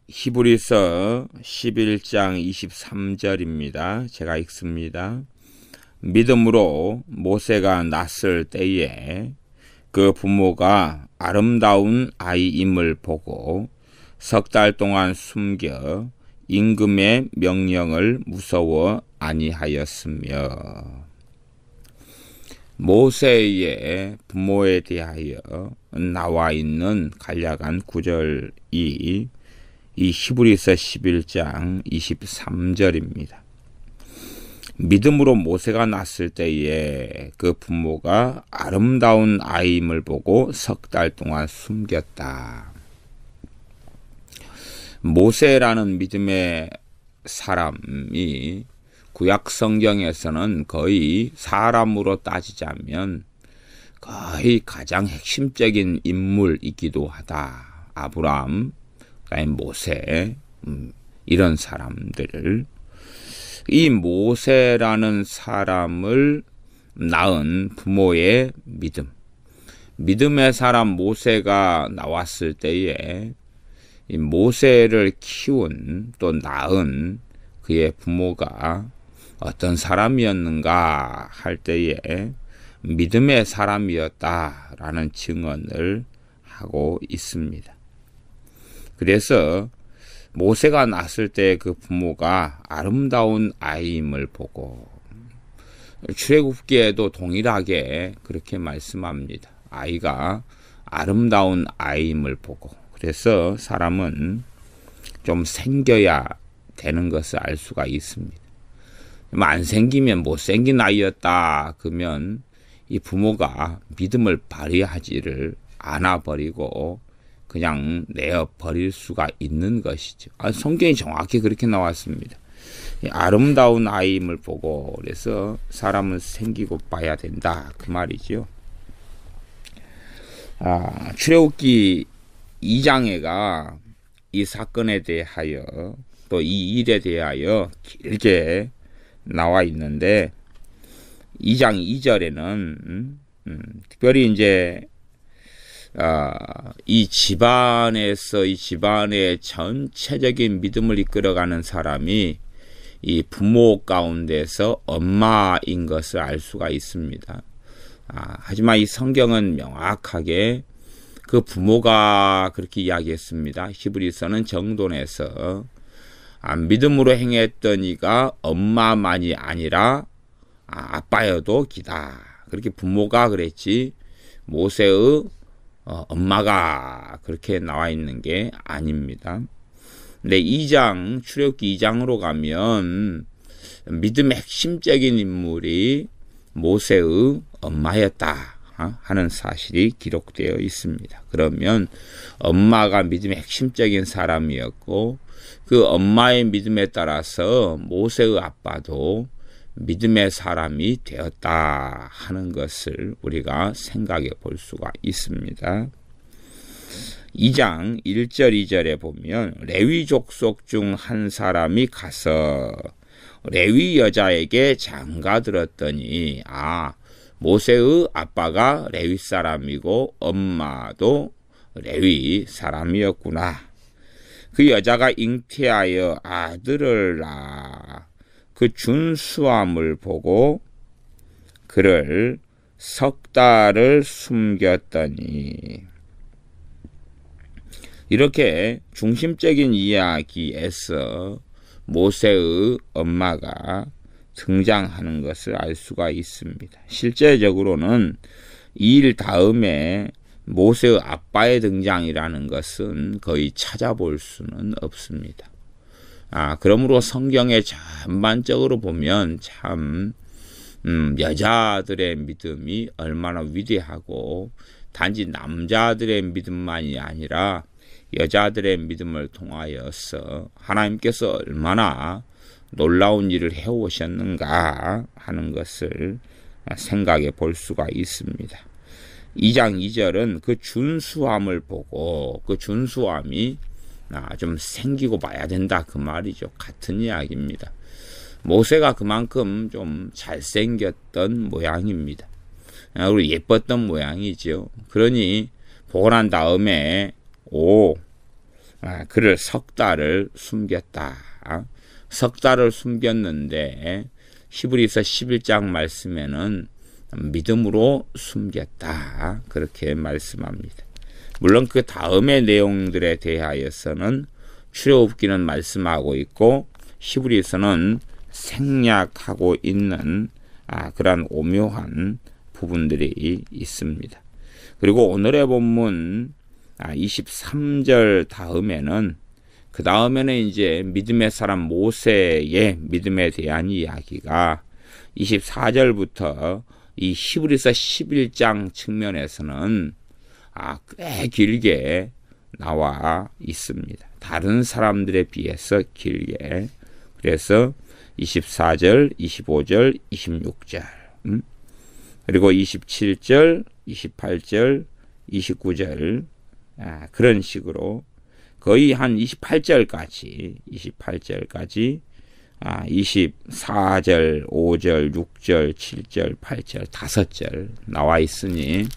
히브리서 11장 23절입니다. 제가 읽습니다. 믿음으로 모세가 낳았을 때에 그 부모가 아름다운 아이임을 보고 석 달 동안 숨겨 임금의 명령을 무서워 아니하였으며. 모세의 부모에 대하여 나와 있는 간략한 구절이 이 히브리서 11장 23절입니다. 믿음으로 모세가 낳았을 때에 그 부모가 아름다운 아이임을 보고 석 달 동안 숨겼다. 모세라는 믿음의 사람이 구약 성경에서는 거의 사람으로 따지자면 거의 가장 핵심적인 인물이기도 하다. 아브라함, 모세, 이런 사람들을, 이 모세라는 사람을 낳은 부모의 믿음의 사람 모세가 나왔을 때에 이 모세를 키운 또 낳은 그의 부모가 어떤 사람이었는가 할 때에 믿음의 사람이었다라는 증언을 하고 있습니다. 그래서 모세가 낳았을 때 그 부모가 아름다운 아이임을 보고, 출애굽기에도 동일하게 그렇게 말씀합니다. 아이가 아름다운 아이임을 보고. 그래서 사람은 좀 생겨야 되는 것을 알 수가 있습니다. 안 생기면 못생긴 아이였다 그러면 이 부모가 믿음을 발휘하지를 않아버리고 그냥 내어버릴 수가 있는 것이죠. 성경이 정확히 그렇게 나왔습니다. 아름다운 아이임을 보고, 그래서 사람은 생기고 봐야 된다 그 말이죠. 출애굽기 2장에가 이 사건에 대하여 또 이 일에 대하여 길게 나와 있는데, 2장 2절에는 특별히 이제 이 집안에서 이 집안의 전체적인 믿음을 이끌어가는 사람이 이 부모 가운데서 엄마인 것을 알 수가 있습니다. 하지만 이 성경은 명확하게 그 부모가 그렇게 이야기했습니다. 히브리서는 정돈해서 믿음으로 행했던 이가 엄마만이 아니라 아빠여도 기다. 그렇게 부모가 그랬지 모세의 엄마가 그렇게 나와 있는 게 아닙니다. 근데 2장, 출애굽기 2장으로 가면 믿음의 핵심적인 인물이 모세의 엄마였다 하는 사실이 기록되어 있습니다. 그러면 엄마가 믿음의 핵심적인 사람이었고, 그 엄마의 믿음에 따라서 모세의 아빠도 믿음의 사람이 되었다 하는 것을 우리가 생각해 볼 수가 있습니다. 2장 1절 2절에 보면 레위 족속 중 한 사람이 가서 레위 여자에게 장가들었더니 모세의 아빠가 레위 사람이고 엄마도 레위 사람이었구나. 그 여자가 잉태하여 아들을 낳아 그 준수함을 보고 그를 석 달을 숨겼더니. 이렇게 중심적인 이야기에서 모세의 엄마가 등장하는 것을 알 수가 있습니다. 실제적으로는 이 일 다음에 모세의 아빠의 등장이라는 것은 거의 찾아볼 수는 없습니다. 그러므로 성경의 전반적으로 보면 참 여자들의 믿음이 얼마나 위대하고, 단지 남자들의 믿음만이 아니라 여자들의 믿음을 통하여서 하나님께서 얼마나 놀라운 일을 해오셨는가 하는 것을 생각해 볼 수가 있습니다. 2장 2절은 그 준수함을 보고, 그 준수함이 좀 생기고 봐야 된다 그 말이죠. 같은 이야기입니다. 모세가 그만큼 좀 잘생겼던 모양입니다. 그리고 예뻤던 모양이죠. 그러니 보고 난 다음에 그를 석 달을 숨겼다. 석 달을 숨겼는데 히브리서 11장 말씀에는 믿음으로 숨겼다. 그렇게 말씀합니다. 물론 그 다음의 내용들에 대하여서는 출애굽기는 말씀하고 있고 히브리서는 생략하고 있는 그러한 오묘한 부분들이 있습니다. 그리고 오늘의 본문 23절 다음에는 그 다음에는 이제 믿음의 사람 모세의 믿음에 대한 이야기가 24절부터 이 히브리서 11장 측면에서는 꽤 길게 나와 있습니다. 다른 사람들에 비해서 길게. 그래서 24절, 25절, 26절, 그리고 27절, 28절, 29절, 그런 식으로 거의 한 28절까지 24절, 5절, 6절, 7절, 8절, 5절 나와 있으니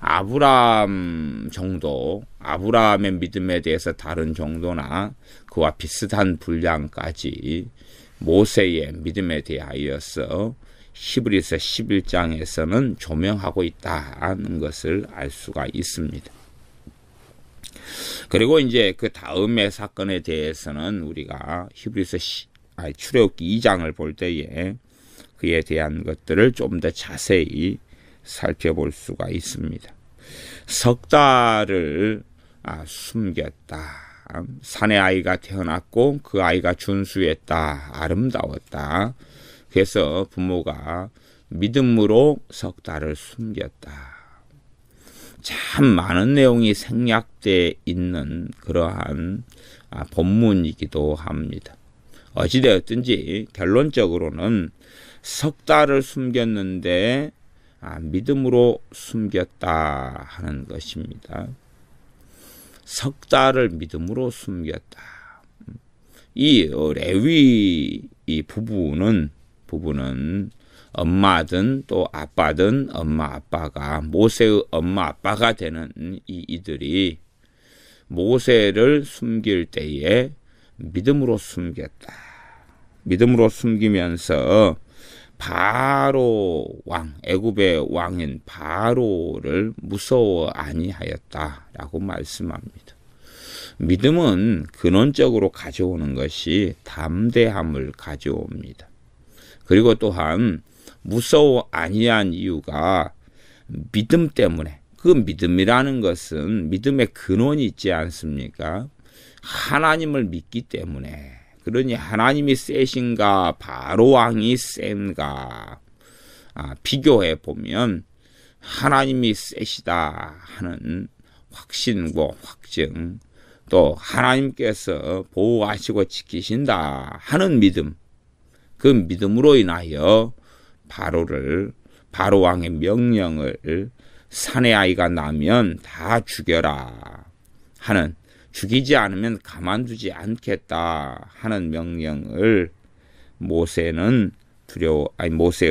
아브라함 정도, 아브라함의 믿음에 대해서 다른 정도나 그와 비슷한 분량까지 모세의 믿음에 대하여서 히브리서 11장에서는 조명하고 있다는 것을 알 수가 있습니다. 그리고 이제 그 다음의 사건에 대해서는 우리가 히브리서 출애굽기 2장을 볼 때에 그에 대한 것들을 좀 더 자세히 살펴볼 수가 있습니다. 석 달을 숨겼다. 산의 아이가 태어났고 그 아이가 준수했다. 아름다웠다. 그래서 부모가 믿음으로 석 달을 숨겼다. 참 많은 내용이 생략되어 있는 그러한 본문이기도 합니다. 어찌되었든지 결론적으로는 석 달을 숨겼는데 믿음으로 숨겼다 하는 것입니다. 석 달을 믿음으로 숨겼다. 이 레위 이 부부는 엄마든 또 아빠든 엄마 아빠가 모세의 엄마 아빠가 되는 이들이 모세를 숨길 때에 믿음으로 숨겼다. 믿음으로 숨기면서 바로 왕, 애굽의 왕인 바로를 무서워 아니하였다라고 말씀합니다. 믿음은 근원적으로 가져오는 것이 담대함을 가져옵니다. 그리고 또한 무서워 아니한 이유가 믿음 때문에, 그 믿음이라는 것은 믿음의 근원이 있지 않습니까? 하나님을 믿기 때문에. 그러니 하나님이 세신가 바로 왕이 센가 비교해 보면 하나님이 세시다 하는 확신과 확증, 또 하나님께서 보호하시고 지키신다 하는 믿음, 그 믿음으로 인하여 바로 왕의 명령을 산의 아이가 나면 다 죽여라 하는, 죽이지 않으면 가만두지 않겠다 하는 명령을 모세의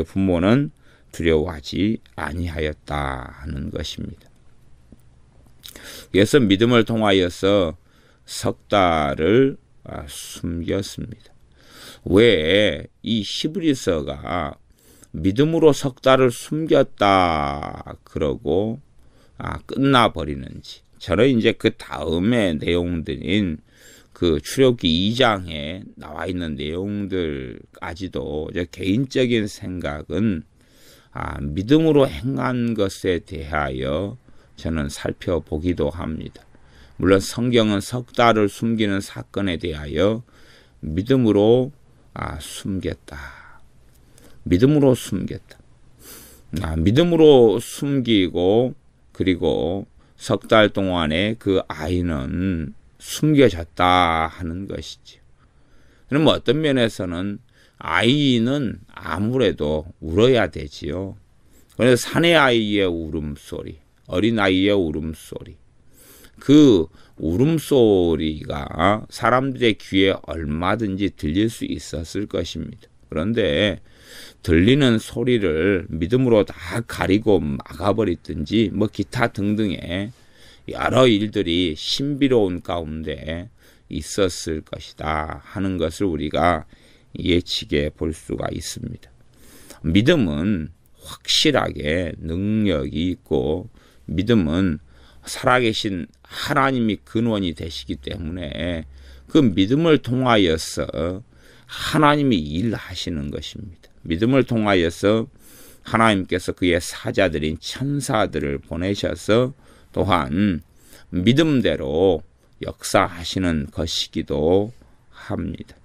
부모는 두려워하지 아니하였다 하는 것입니다. 그래서 믿음을 통하여서 석 달을 숨겼습니다. 왜 이 히브리서가 믿음으로 석 달을 숨겼다 그러고 끝나버리는지, 저는 이제 그 다음의 내용들인 그 출애굽기 2장에 나와 있는 내용들까지도 제 개인적인 생각은 믿음으로 행한 것에 대하여 저는 살펴보기도 합니다. 물론 성경은 석 달을 숨기는 사건에 대하여 믿음으로 숨겼다. 믿음으로 숨겼다. 믿음으로 숨기고 그리고 석 달 동안에 그 아이는 숨겨졌다 하는 것이죠. 그럼 어떤 면에서는 아이는 아무래도 울어야 되지요. 그래서 사내 아이의 울음소리, 어린아이의 울음소리, 그 울음소리가 사람들의 귀에 얼마든지 들릴 수 있었을 것입니다. 그런데 들리는 소리를 믿음으로 다 가리고 막아버리든지 기타 등등의 여러 일들이 신비로운 가운데 있었을 것이다 하는 것을 우리가 예측해 볼 수가 있습니다. 믿음은 확실하게 능력이 있고 믿음은 살아계신 하나님이 근원이 되시기 때문에 그 믿음을 통하여서 하나님이 일하시는 것입니다. 믿음을 통하여서 하나님께서 그의 사자들인 천사들을 보내셔서 또한 믿음대로 역사하시는 것이기도 합니다.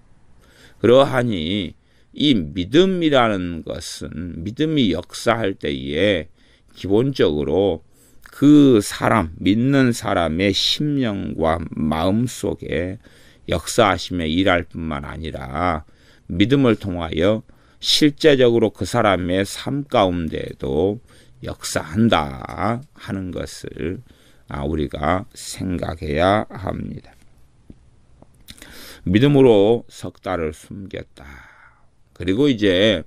그러하니 이 믿음이라는 것은 믿음이 역사할 때에 기본적으로 그 사람, 믿는 사람의 심령과 마음 속에 역사하시며 일할 뿐만 아니라 믿음을 통하여 실제적으로 그 사람의 삶 가운데도 역사한다 하는 것을 우리가 생각해야 합니다. 믿음으로 석 달을 숨겼다. 그리고 이제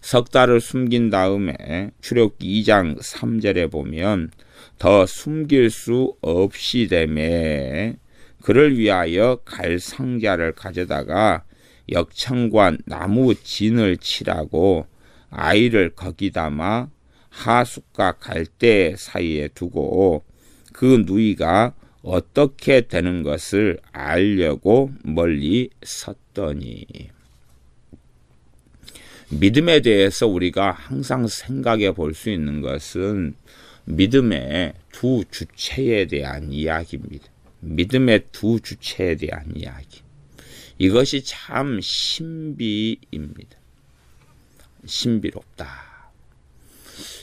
석 달을 숨긴 다음에 출애굽기 2장 3절에 보면 더 숨길 수 없이 되매 그를 위하여 갈 상자를 가져다가 역청과 나무 진을 칠하고 아이를 거기 담아 하숫과 갈대 사이에 두고 그 누이가 어떻게 되는 것을 알려고 멀리 섰더니. 믿음에 대해서 우리가 항상 생각해 볼 수 있는 것은 믿음의 두 주체에 대한 이야기입니다. 믿음의 두 주체에 대한 이야기. 이것이 참 신비입니다. 신비롭다.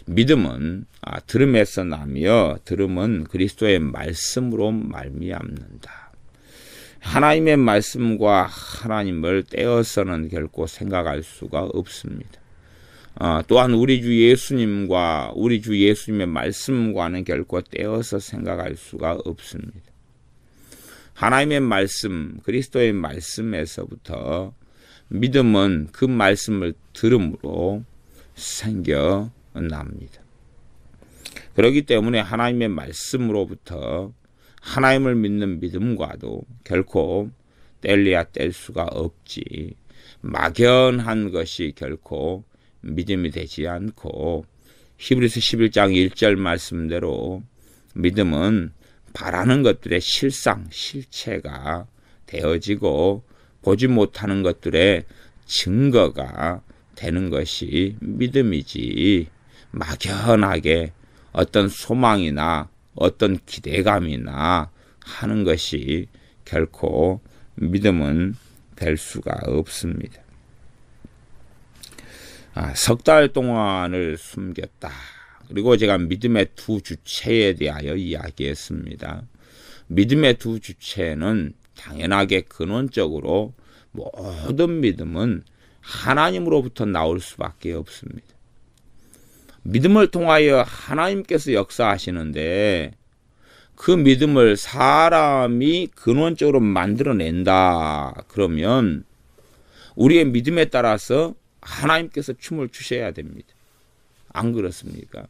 믿음은 들음에서 나며 들음은 그리스도의 말씀으로 말미암는다. 하나님의 말씀과 하나님을 떼어서는 결코 생각할 수가 없습니다. 또한 우리 주 예수님과 우리 주 예수님의 말씀과는 결코 떼어서 생각할 수가 없습니다. 하나님의 말씀, 그리스도의 말씀에서부터 믿음은 그 말씀을 들음으로 생겨납니다. 그렇기 때문에 하나님의 말씀으로부터 하나님을 믿는 믿음과도 결코 뗄래야 뗄 수가 없지. 막연한 것이 결코 믿음이 되지 않고 히브리서 11장 1절 말씀대로 믿음은 바라는 것들의 실상, 실체가 되어지고 보지 못하는 것들의 증거가 되는 것이 믿음이지 막연하게 어떤 소망이나 어떤 기대감이나 하는 것이 결코 믿음은 될 수가 없습니다. 석 달 동안을 숨겼다. 그리고 제가 믿음의 두 주체에 대하여 이야기했습니다. 믿음의 두 주체는 당연하게 근원적으로 모든 믿음은 하나님으로부터 나올 수밖에 없습니다. 믿음을 통하여 하나님께서 역사하시는데 그 믿음을 사람이 근원적으로 만들어낸다. 그러면 우리의 믿음에 따라서 하나님께서 춤을 추셔야 됩니다. 안 그렇습니까?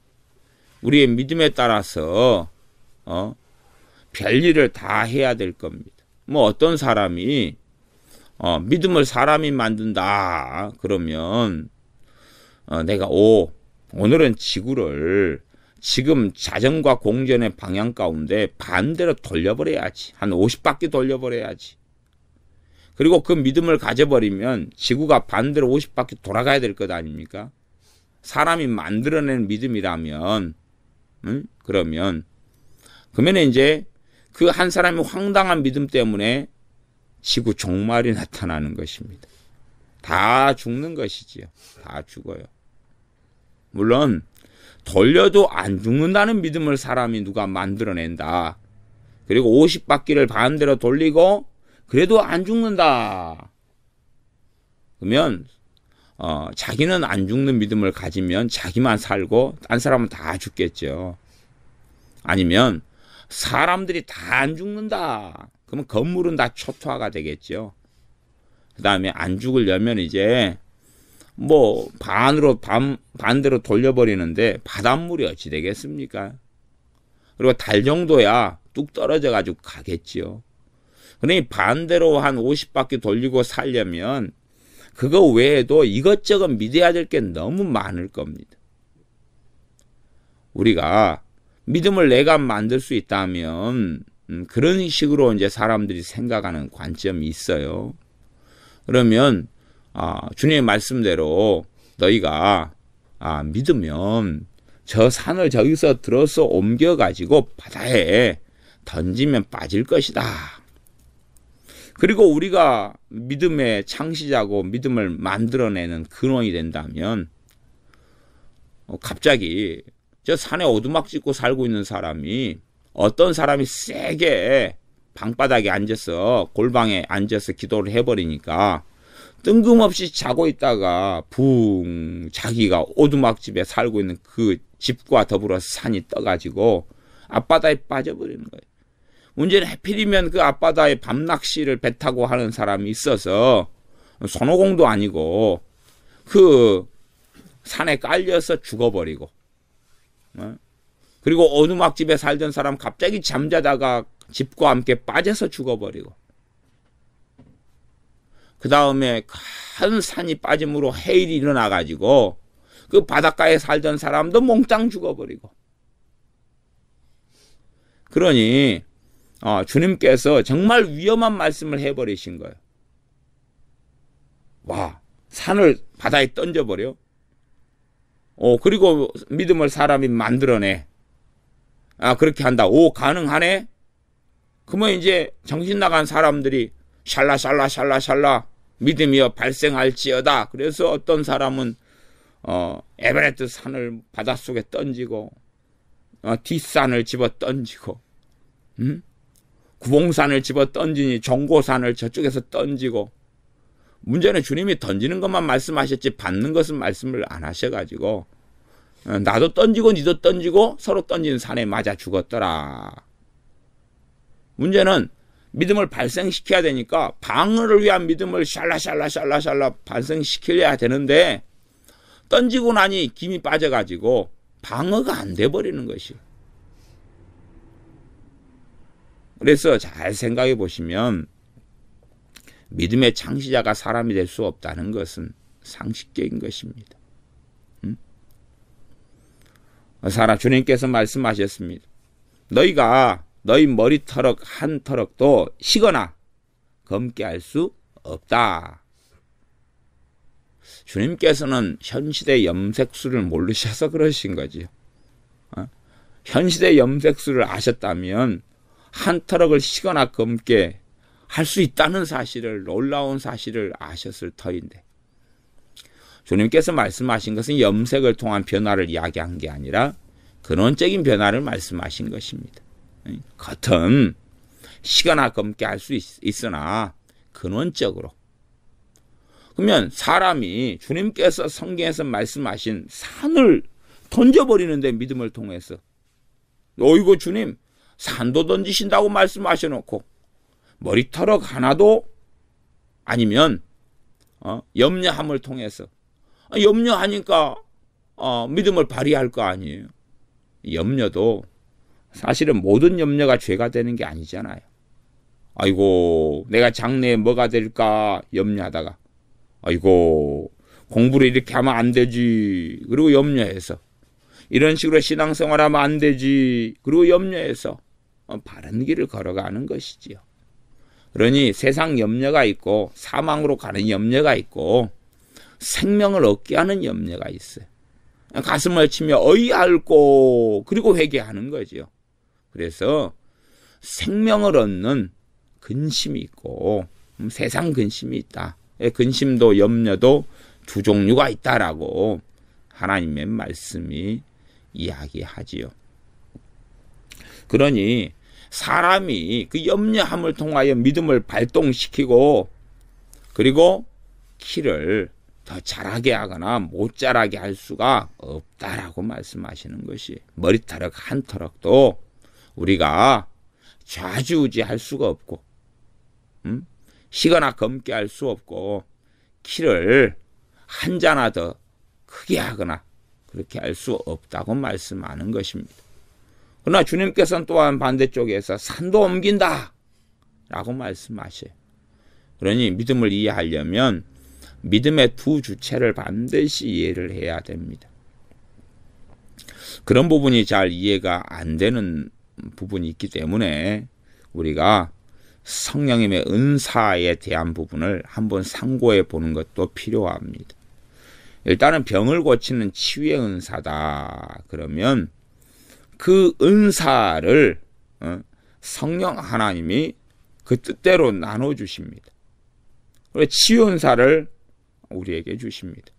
우리의 믿음에 따라서 별일을 다 해야 될 겁니다. 어떤 사람이 믿음을 사람이 만든다. 그러면 내가 오늘은 지구를 지금 자전과 공전의 방향 가운데 반대로 돌려버려야지. 한 50바퀴 돌려버려야지. 그리고 그 믿음을 가져버리면 지구가 반대로 50바퀴 돌아가야 될 것 아닙니까? 사람이 만들어낸 믿음이라면 그러면 이제 그 한 사람의 황당한 믿음 때문에 지구 종말이 나타나는 것입니다. 다 죽는 것이지요. 다 죽어요. 물론 돌려도 안 죽는다는 믿음을 사람이 누가 만들어낸다. 그리고 50바퀴를 반대로 돌리고 그래도 안 죽는다. 그러면 자기는 안 죽는 믿음을 가지면 자기만 살고 딴 사람은 다 죽겠죠. 아니면 사람들이 다 안 죽는다. 그러면 건물은 다 초토화가 되겠죠. 그 다음에 안 죽으려면 이제 반대로 돌려버리는데 바닷물이 어찌 되겠습니까? 그리고 달 정도야 뚝 떨어져 가지고 가겠지요. 그러니 반대로 한 50바퀴 돌리고 살려면 그거 외에도 이것저것 믿어야 될 게 너무 많을 겁니다. 우리가 믿음을 내가 만들 수 있다면 그런 식으로 이제 사람들이 생각하는 관점이 있어요. 그러면 주님의 말씀대로 너희가 믿으면 저 산을 저기서 들어서 옮겨가지고 바다에 던지면 빠질 것이다. 그리고 우리가 믿음의 창시자고 믿음을 만들어내는 근원이 된다면 갑자기 저 산에 오두막 짓고 살고 있는 사람이 어떤 사람이 세게 방바닥에 앉아서 골방에 앉아서 기도를 해버리니까 뜬금없이 자고 있다가 붕 자기가 오두막집에 살고 있는 그 집과 더불어 산이 떠가지고 앞바다에 빠져버리는 거예요. 문제는 하필이면 그 앞바다에 밤낚시를 배 타고 하는 사람이 있어서 손오공도 아니고 그 산에 깔려서 죽어버리고, 그리고 오두막집에 살던 사람 갑자기 잠자다가 집과 함께 빠져서 죽어버리고, 그 다음에 큰 산이 빠짐으로 해일이 일어나가지고 그 바닷가에 살던 사람도 몽땅 죽어버리고. 그러니 주님께서 정말 위험한 말씀을 해버리신 거예요. 와, 산을 바다에 던져버려? 그리고 믿음을 사람이 만들어내. 그렇게 한다. 오, 가능하네? 그러면 이제 정신 나간 사람들이 샬라 믿음이여 발생할지어다. 그래서 어떤 사람은 에베레스트 산을 바닷속에 던지고, 뒷산을 집어 던지고, 구봉산을 집어 던지니 종고산을 저쪽에서 던지고. 문제는 주님이 던지는 것만 말씀하셨지 받는 것은 말씀을 안 하셔가지고 나도 던지고 니도 던지고 서로 던진 산에 맞아 죽었더라. 문제는 믿음을 발생시켜야 되니까 방어를 위한 믿음을 샬라 발생시켜야 되는데 던지고 나니 김이 빠져가지고 방어가 안 돼버리는 것이에요. 그래서 잘 생각해 보시면 믿음의 창시자가 사람이 될 수 없다는 것은 상식적인 것입니다. 주님께서 말씀하셨습니다. 너희가 너희 머리털럭 한 터럭도 시거나 검게 할 수 없다. 주님께서는 현시대 염색술을 모르셔서 그러신 거지요. 현시대 염색술을 아셨다면 한 터럭을 시거나 검게 할 수 있다는 사실을, 놀라운 사실을 아셨을 터인데, 주님께서 말씀하신 것은 염색을 통한 변화를 이야기한 게 아니라 근원적인 변화를 말씀하신 것입니다. 겉은 시거나 검게 할 수 있으나 근원적으로. 그러면 사람이 주님께서 성경에서 말씀하신 산을 던져버리는데 믿음을 통해서, 어이구 주님 산도 던지신다고 말씀하셔놓고 머리털럭 하나도 아니면 염려함을 통해서, 염려하니까 믿음을 발휘할 거 아니에요. 염려도 사실은 모든 염려가 죄가 되는 게 아니잖아요. 아이고 내가 장래에 뭐가 될까 염려하다가 아이고 공부를 이렇게 하면 안 되지 그리고 염려해서, 이런 식으로 신앙생활하면 안 되지 그리고 염려해서 바른 길을 걸어가는 것이지요. 그러니 세상 염려가 있고 사망으로 가는 염려가 있고 생명을 얻게 하는 염려가 있어요. 가슴을 치며 어이 앓고 그리고 회개하는 거죠. 그래서 생명을 얻는 근심이 있고 세상 근심이 있다. 근심도 염려도 두 종류가 있다라고 하나님의 말씀이 이야기하지요. 그러니 사람이 그 염려함을 통하여 믿음을 발동시키고 그리고 키를 더 자라게 하거나 못 자라게 할 수가 없다라고 말씀하시는 것이, 머리털럭 한 터럭도 우리가 좌지우지할 수가 없고 시거나 검게 할 수 없고 키를 한 자나 더 크게 하거나 그렇게 할 수 없다고 말씀하는 것입니다. 그러나 주님께서는 또한 반대쪽에서 산도 옮긴다 라고 말씀하셔요. 그러니 믿음을 이해하려면 믿음의 두 주체를 반드시 이해를 해야 됩니다. 그런 부분이 잘 이해가 안 되는 부분이 있기 때문에 우리가 성령님의 은사에 대한 부분을 한번 상고해 보는 것도 필요합니다. 일단은 병을 고치는 치유의 은사다. 그러면 그 은사를 성령 하나님이 그 뜻대로 나눠주십니다. 그리고 치유 은사를 우리에게 주십니다.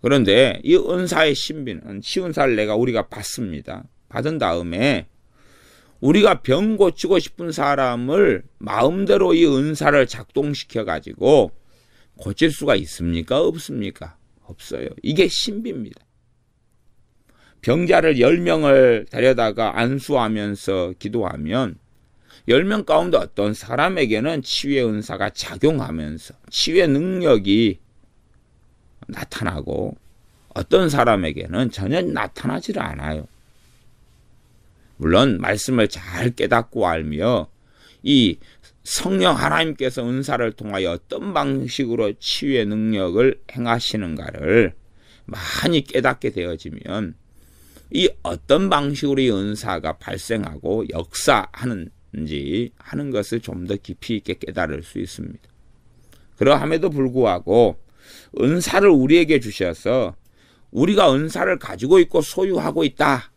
그런데 이 은사의 신비는 치유 은사를 우리가 받습니다. 받은 다음에 우리가 병 고치고 싶은 사람을 마음대로 이 은사를 작동시켜 가지고 고칠 수가 있습니까? 없습니까? 없어요. 이게 신비입니다. 병자를 10명을 데려다가 안수하면서 기도하면 10명 가운데 어떤 사람에게는 치유의 은사가 작용하면서 치유의 능력이 나타나고 어떤 사람에게는 전혀 나타나질 않아요. 물론 말씀을 잘 깨닫고 알며 이 성령 하나님께서 은사를 통하여 어떤 방식으로 치유의 능력을 행하시는가를 많이 깨닫게 되어지면 이 어떤 방식으로 이 은사가 발생하고 역사하는지 하는 것을 좀 더 깊이 있게 깨달을 수 있습니다. 그러함에도 불구하고 은사를 우리에게 주셔서 우리가 은사를 가지고 있고 소유하고 있다.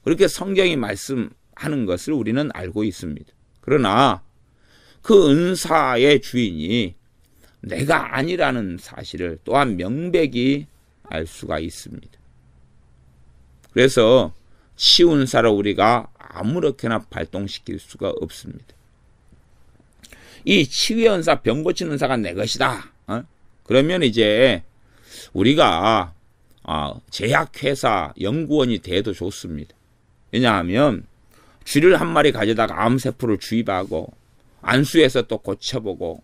그렇게 성경이 말씀하는 것을 우리는 알고 있습니다. 그러나 그 은사의 주인이 내가 아니라는 사실을 또한 명백히 알 수가 있습니다. 그래서 치유 은사를 우리가 아무렇게나 발동시킬 수가 없습니다. 이 치유의 은사, 병 고치는 은사가 내 것이다. 그러면 이제 우리가 제약회사 연구원이 돼도 좋습니다. 왜냐하면 쥐를 한 마리 가져다가 암세포를 주입하고 안수해서 또 고쳐보고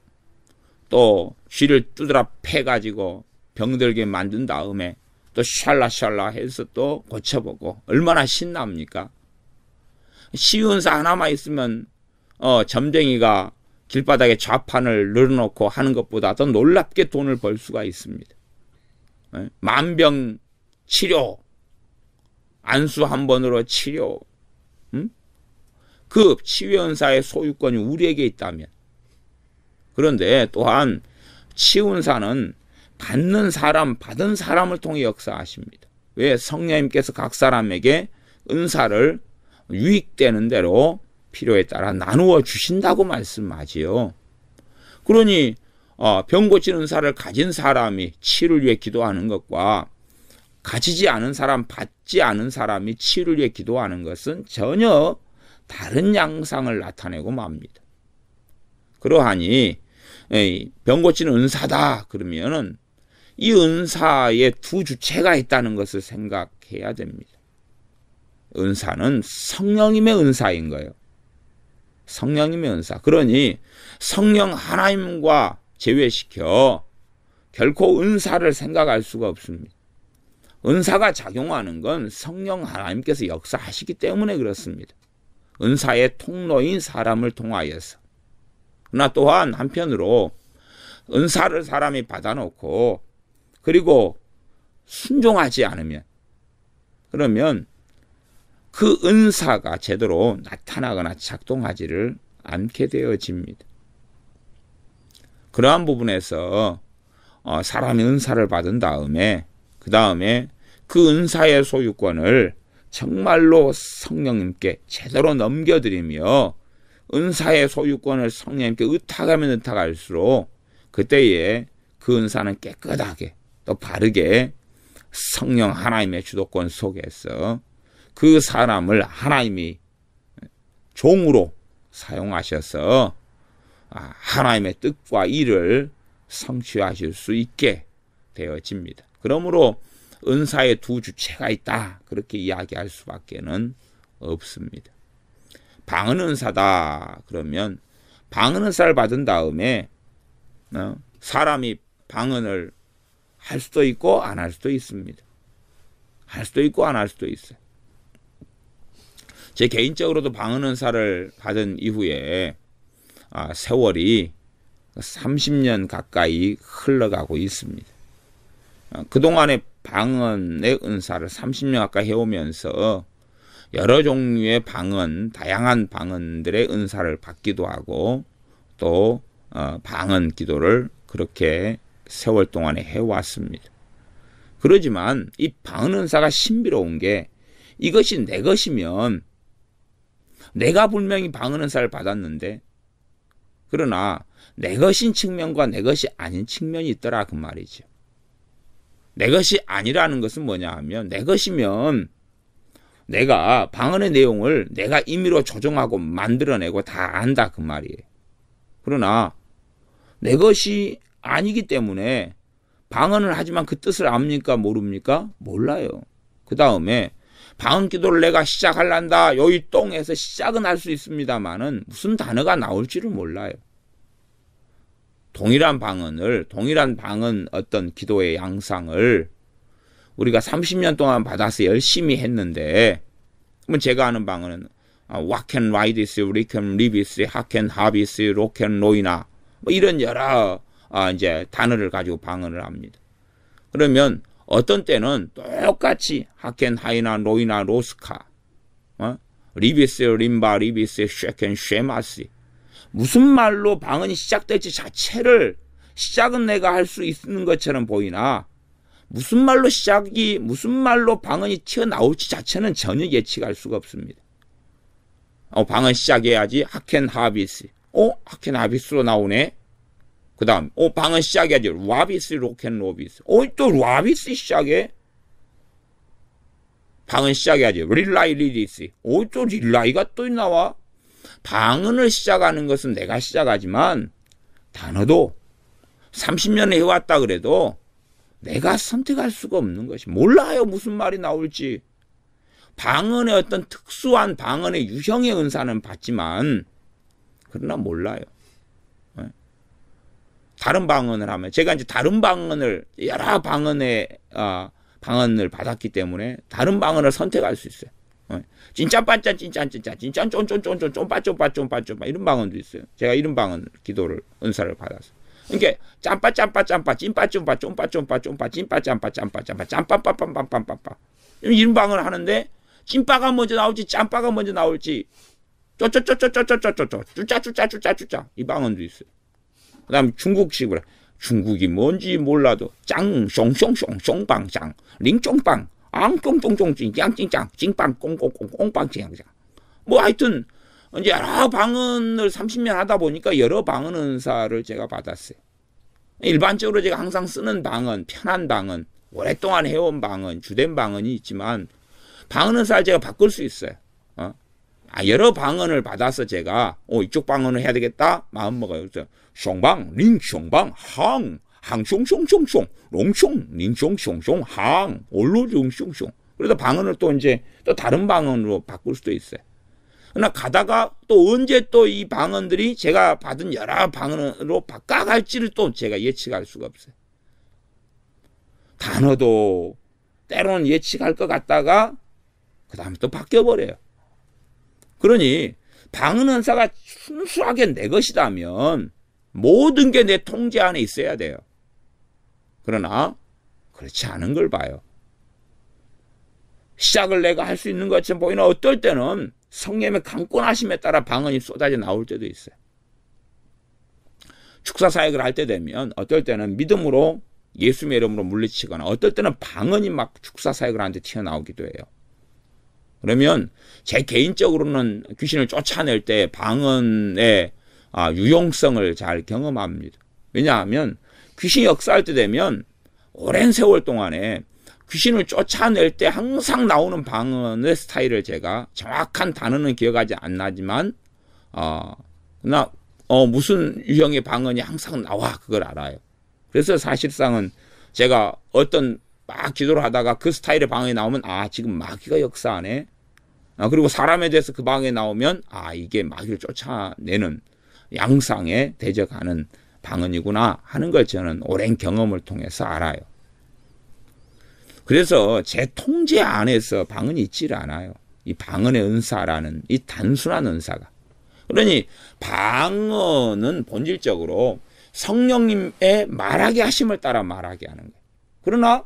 또 쥐를 두드려 패가지고 병들게 만든 다음에 또 샬라샬라 해서 또 고쳐보고 얼마나 신납니까? 치유은사 하나만 있으면 점쟁이가 길바닥에 좌판을 늘어놓고 하는 것보다 더 놀랍게 돈을 벌 수가 있습니다. 만병 치료, 안수 한 번으로 치료, 그 치유은사의 소유권이 우리에게 있다면. 그런데 또한 치유은사는 받는 사람, 받은 사람을 통해 역사하십니다. 왜? 성령님께서 각 사람에게 은사를 유익되는 대로 필요에 따라 나누어 주신다고 말씀하지요. 그러니 병 고치는 은사를 가진 사람이 치유를 위해 기도하는 것과 가지지 않은 사람, 받지 않은 사람이 치유를 위해 기도하는 것은 전혀 다른 양상을 나타내고 맙니다. 그러하니 병 고치는 은사다 그러면은 이 은사에 두 주체가 있다는 것을 생각해야 됩니다. 은사는 성령님의 은사인 거예요. 성령님의 은사. 그러니 성령 하나님과 제외시켜 결코 은사를 생각할 수가 없습니다. 은사가 작용하는 건 성령 하나님께서 역사하시기 때문에 그렇습니다. 은사의 통로인 사람을 통하여서. 그러나 또한 한편으로 은사를 사람이 받아놓고 그리고 순종하지 않으면 그러면 그 은사가 제대로 나타나거나 작동하지를 않게 되어집니다. 그러한 부분에서 사람이 은사를 받은 다음에 그 다음에 그 은사의 소유권을 정말로 성령님께 제대로 넘겨드리며 은사의 소유권을 성령님께 의탁하면 의탁할수록 그때에 그 은사는 깨끗하게 또 바르게 성령 하나님의 주도권 속에서 그 사람을 하나님이 종으로 사용하셔서 하나님의 뜻과 일을 성취하실 수 있게 되어집니다. 그러므로 은사의 두 주체가 있다. 그렇게 이야기할 수밖에는 없습니다. 방언 은사다. 그러면 방언 은사를 받은 다음에 사람이 방언을 할 수도 있고 안 할 수도 있습니다. 할 수도 있고 안 할 수도 있어요. 제 개인적으로도 방언 은사를 받은 이후에 세월이 30년 가까이 흘러가고 있습니다. 그동안의 방언의 은사를 30년 가까이 해오면서 여러 종류의 방언, 다양한 방언들의 은사를 받기도 하고 또 방언 기도를 그렇게 세월 동안에 해왔습니다. 그러지만 이 방언 은사가 신비로운 게 이것이 내 것이면 내가 분명히 방언 은사를 받았는데 그러나 내 것인 측면과 내 것이 아닌 측면이 있더라 그 말이죠. 내 것이 아니라는 것은 뭐냐 하면 내 것이면 내가 방언의 내용을 내가 임의로 조정하고 만들어내고 다 안다 그 말이에요. 그러나 내 것이 아니기 때문에 방언을 하지만 그 뜻을 압니까 모릅니까? 몰라요. 그 다음에 방언 기도를 내가 시작할란다 요이똥에서 시작은 할 수 있습니다만은 무슨 단어가 나올지를 몰라요. 동일한 방언 어떤 기도의 양상을 우리가 30년 동안 받아서 열심히 했는데 그러면 제가 아는 방언은 What can write this, we can live this, how can have this, 로 can 로이나 뭐 이런 여러 이제 단어를 가지고 방언을 합니다. 그러면 어떤 때는 똑같이 하켄 하이나 로이나 로스카 리비스 림바 리비스 쉐켄 쉐마시 무슨 말로 방언이 시작될지 자체를 시작은 내가 할 수 있는 것처럼 보이나 무슨 말로 방언이 튀어나올지 자체는 전혀 예측할 수가 없습니다. 방언 시작해야지 하켄 하비스 하켄 하비스로 나오네. 그 다음 방언 시작해야지 라비스 로켄 로비스 또 라비스 시작해. 방언 시작해야지 릴라이 리디스 또 릴라이가 또 나와. 방언을 시작하는 것은 내가 시작하지만 단어도 30년에 해왔다 그래도 내가 선택할 수가 없는 것이 몰라요. 무슨 말이 나올지. 방언의 어떤 특수한 방언의 유형의 은사는 받지만 그러나 몰라요. 다른 방언을 하면 제가 이제 다른 방언을 여러 방언을 받았기 때문에 다른 방언을 선택할 수 있어요. 진짜 빠짜 진짜 쫀쫀쫀쫀쫀 쫀빠 이런 방언도 있어요. 제가 이런 방언 기도를 은사를 받았어요. 그러니까 짬빠 찐빠 쫀빠 찐빠 짬빠빰빰빰빰빰 이런 방언을 하는데 찐빠가 먼저 나올지 짬빠가 먼저 나올지 쭈짜 이 방언도 있어요. 그다음 중국식으로 중국이 뭔지 몰라도 짱 숑숑숑숑빵짱 링쫑빵 앙쫑쫑쫑 짱찡짱 찡빵 꽁꽁꽁꽁빵 찡짱 뭐 하여튼 이제 여러 방언을 30년 하다 보니까 여러 방언 은사를 제가 받았어요. 일반적으로 제가 항상 쓰는 방언, 편한 방언, 오랫동안 해온 방언, 주된 방언이 있지만 방언 은사를 제가 바꿀 수 있어요. 여러 방언을 받아서 제가 이쪽 방언을 해야 되겠다 마음먹어요. 그래서 숑방 링숑방 항숑숑숑숑 롱숑 링숑숑숑 항 올로숑숑숑 그러다 방언을 또 이제 또 다른 방언으로 바꿀 수도 있어요. 그러나 가다가 또 언제 또 이 방언들이 제가 받은 여러 방언으로 바꿔갈지를 또 제가 예측할 수가 없어요. 단어도 때로는 예측할 것 같다가 그 다음에 또 바뀌어버려요. 그러니 방언 은사가 순수하게 내 것이라면 모든 게 내 통제 안에 있어야 돼요. 그러나 그렇지 않은 걸 봐요. 시작을 내가 할 수 있는 것처럼 보이는 어떨 때는 성령의 강권하심에 따라 방언이 쏟아져 나올 때도 있어요. 축사 사역을 할 때 되면 어떨 때는 믿음으로 예수님의 이름으로 물리치거나 어떨 때는 방언이 막 축사 사역을 하는데 튀어나오기도 해요. 그러면 제 개인적으로는 귀신을 쫓아낼 때 방언의 유용성을 잘 경험합니다. 왜냐하면 귀신이 역사할 때 되면 오랜 세월 동안에 귀신을 쫓아낼 때 항상 나오는 방언의 스타일을 제가 정확한 단어는 기억하지 않나지만 무슨 유형의 방언이 항상 나와 그걸 알아요. 그래서 사실상은 제가 어떤 막 기도를 하다가 그 스타일의 방언이 나오면 지금 마귀가 역사하네. 그리고 사람에 대해서 그 방언이 나오면 이게 마귀를 쫓아내는 양상에 대적하는 방언이구나 하는 걸 저는 오랜 경험을 통해서 알아요. 그래서 제 통제 안에서 방언이 있지를 않아요. 이 방언의 은사라는 이 단순한 은사가. 그러니 방언은 본질적으로 성령님의 말하게 하심을 따라 말하게 하는 거예요. 그러나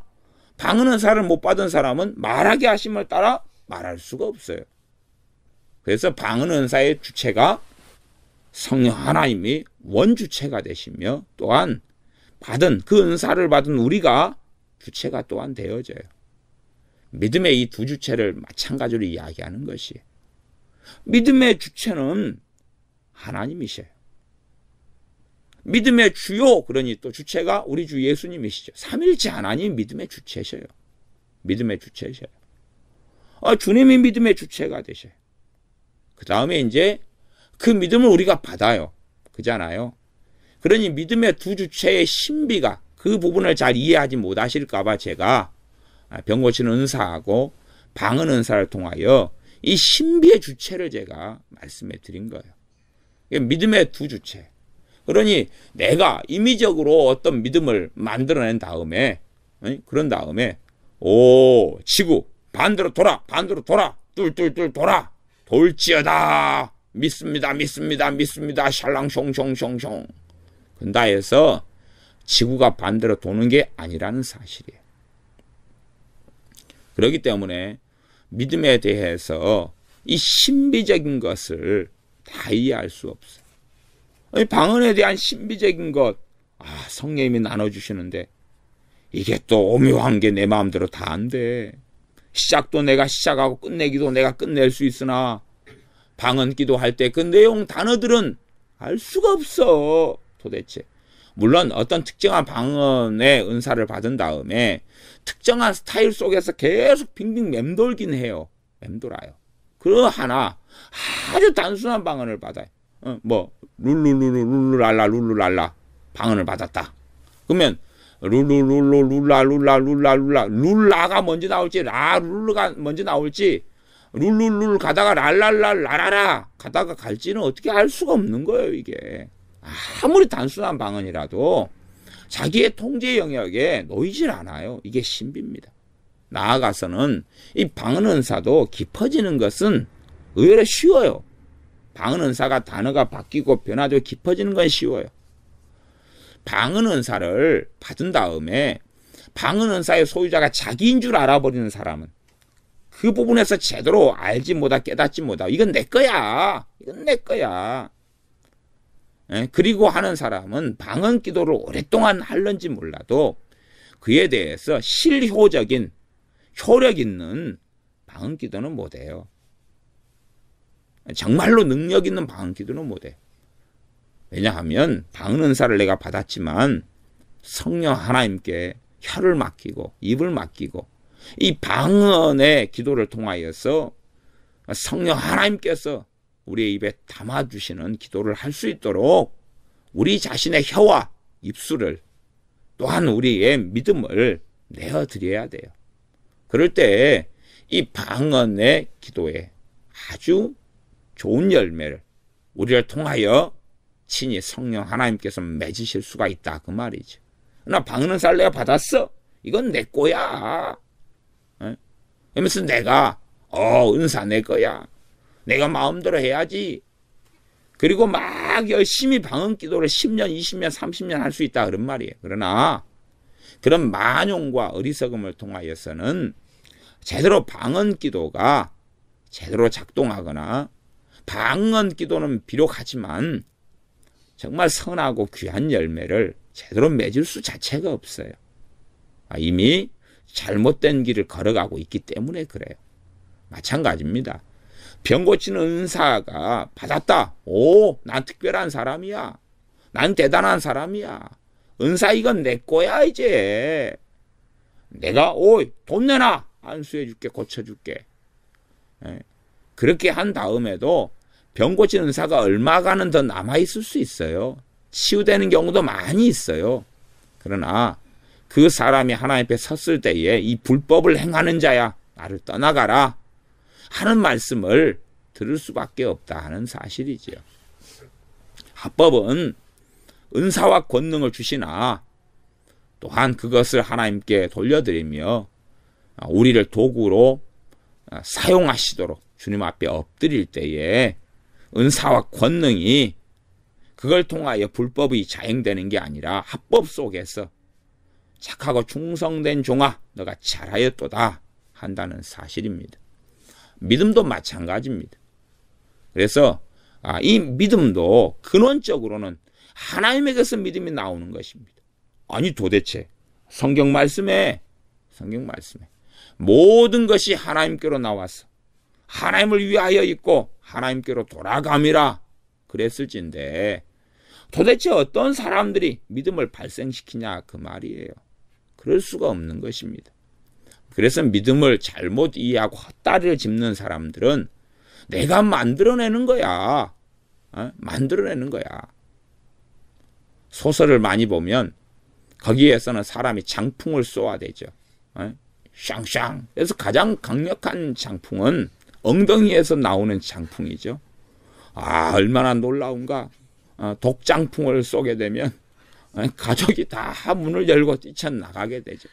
방언 은사를 못 받은 사람은 말하게 하심을 따라 말할 수가 없어요. 그래서 방언 은사의 주체가 성령 하나님이 원주체가 되시며 또한 받은 그 은사를 받은 우리가 주체가 또한 되어져요. 믿음의 이 두 주체를 마찬가지로 이야기하는 것이에요. 믿음의 주체는 하나님이셔요. 믿음의 주요, 그러니 또 주체가 우리 주 예수님이시죠. 삼일째 하나님 믿음의 주체셔요. 믿음의 주체셔요. 주님이 믿음의 주체가 되셔요. 그 다음에 이제 그 믿음을 우리가 받아요. 그잖아요. 그러니 믿음의 두 주체의 신비가 그 부분을 잘 이해하지 못하실까봐 제가 병 고치는 은사하고 방언 은사를 통하여 이 신비의 주체를 제가 말씀해 드린 거예요. 믿음의 두 주체. 그러니 내가 임의적으로 어떤 믿음을 만들어낸 다음에, 그런 다음에 지구 반대로 돌아, 반대로 돌아, 뚫뚫뚫 돌아, 돌지어다, 믿습니다, 믿습니다, 믿습니다, 샬랑숑숑숑숑. 근다 해서 지구가 반대로 도는 게 아니라는 사실이에요. 그렇기 때문에 믿음에 대해서 이 신비적인 것을 다 이해할 수 없어요. 방언에 대한 신비적인 것, 성령님이 나눠주시는데 이게 또 오묘한 게 내 마음대로 다 안 돼. 시작도 내가 시작하고 끝내기도 내가 끝낼 수 있으나 방언 기도할 때 그 내용 단어들은 알 수가 없어. 도대체. 물론 어떤 특정한 방언의 은사를 받은 다음에 특정한 스타일 속에서 계속 빙빙 맴돌긴 해요. 맴돌아요. 그러하나 아주 단순한 방언을 받아요. 룰루랄라 룰루랄라 방언을 받았다. 그러면 룰라가 먼저 나올지 룰루가 먼저 나올지 룰룰룰 가다가 랄랄랄라라라 가다가 갈지는 어떻게 알 수가 없는 거예요. 이게 아무리 단순한 방언이라도 자기의 통제 영역에 놓이질 않아요. 이게 신비입니다. 나아가서는 이 방언 은사도 깊어지는 것은 의외로 쉬워요. 방언 은사가 단어가 바뀌고 변화되고 깊어지는 건 쉬워요. 방언 은사를 받은 다음에 방언 은사의 소유자가 자기인 줄 알아버리는 사람은 그 부분에서 제대로 알지 못하 깨닫지 못하고 이건 내 거야. 이건 내 거야. 그리고 하는 사람은 방언 기도를 오랫동안 할는지 몰라도 그에 대해서 실효적인 효력 있는 방언 기도는 못해요. 정말로 능력 있는 방언 기도는 못해. 왜냐하면 방언 은사를 내가 받았지만 성령 하나님께 혀를 맡기고 입을 맡기고 이 방언의 기도를 통하여서 성령 하나님께서 우리의 입에 담아주시는 기도를 할 수 있도록 우리 자신의 혀와 입술을 또한 우리의 믿음을 내어드려야 돼요. 그럴 때 이 방언의 기도에 아주 좋은 열매를 우리를 통하여 친히 성령 하나님께서 맺으실 수가 있다 그 말이죠. 나 방언 은사를 내가 받았어. 이건 내 거야. 그러면서 내가 은사 내 거야. 내가 마음대로 해야지. 그리고 막 열심히 방언 기도를 10년, 20년, 30년 할 수 있다 그런 말이에요. 그러나 그런 만용과 어리석음을 통하여서는 제대로 방언 기도가 제대로 작동하거나 방언 기도는 비록하지만 정말 선하고 귀한 열매를 제대로 맺을 수 자체가 없어요. 이미 잘못된 길을 걸어가고 있기 때문에 그래요. 마찬가지입니다. 병 고치는 은사가 받았다. 난 특별한 사람이야. 난 대단한 사람이야. 은사 이건 내 거야 이제. 내가 돈 내놔. 안수해줄게. 고쳐줄게. 그렇게 한 다음에도 병 고치는 은사가 얼마간은 더 남아있을 수 있어요. 치유되는 경우도 많이 있어요. 그러나 그 사람이 하나님 앞에 섰을 때에 이 불법을 행하는 자야 나를 떠나가라 하는 말씀을 들을 수밖에 없다 하는 사실이지요. 합법은 은사와 권능을 주시나 또한 그것을 하나님께 돌려드리며 우리를 도구로 사용하시도록 주님 앞에 엎드릴 때에 은사와 권능이 그걸 통하여 불법이 자행되는 게 아니라 합법 속에서 착하고 충성된 종아 너가 잘하였도다 한다는 사실입니다. 믿음도 마찬가지입니다. 그래서 이 믿음도 근원적으로는 하나님에게서 믿음이 나오는 것입니다. 아니 도대체 성경 말씀에 모든 것이 하나님께로 나와서 하나님을 위하여 있고 하나님께로 돌아감이라 그랬을진데 도대체 어떤 사람들이 믿음을 발생시키냐 그 말이에요. 그럴 수가 없는 것입니다. 그래서 믿음을 잘못 이해하고 헛다리를 짚는 사람들은 내가 만들어내는 거야. 만들어내는 거야. 소설을 많이 보면 거기에서는 사람이 장풍을 쏘아대죠. 샹샹. 그래서 가장 강력한 장풍은 엉덩이에서 나오는 장풍이죠. 얼마나 놀라운가. 독장풍을 쏘게 되면 가족이 다 문을 열고 뛰쳐나가게 되죠.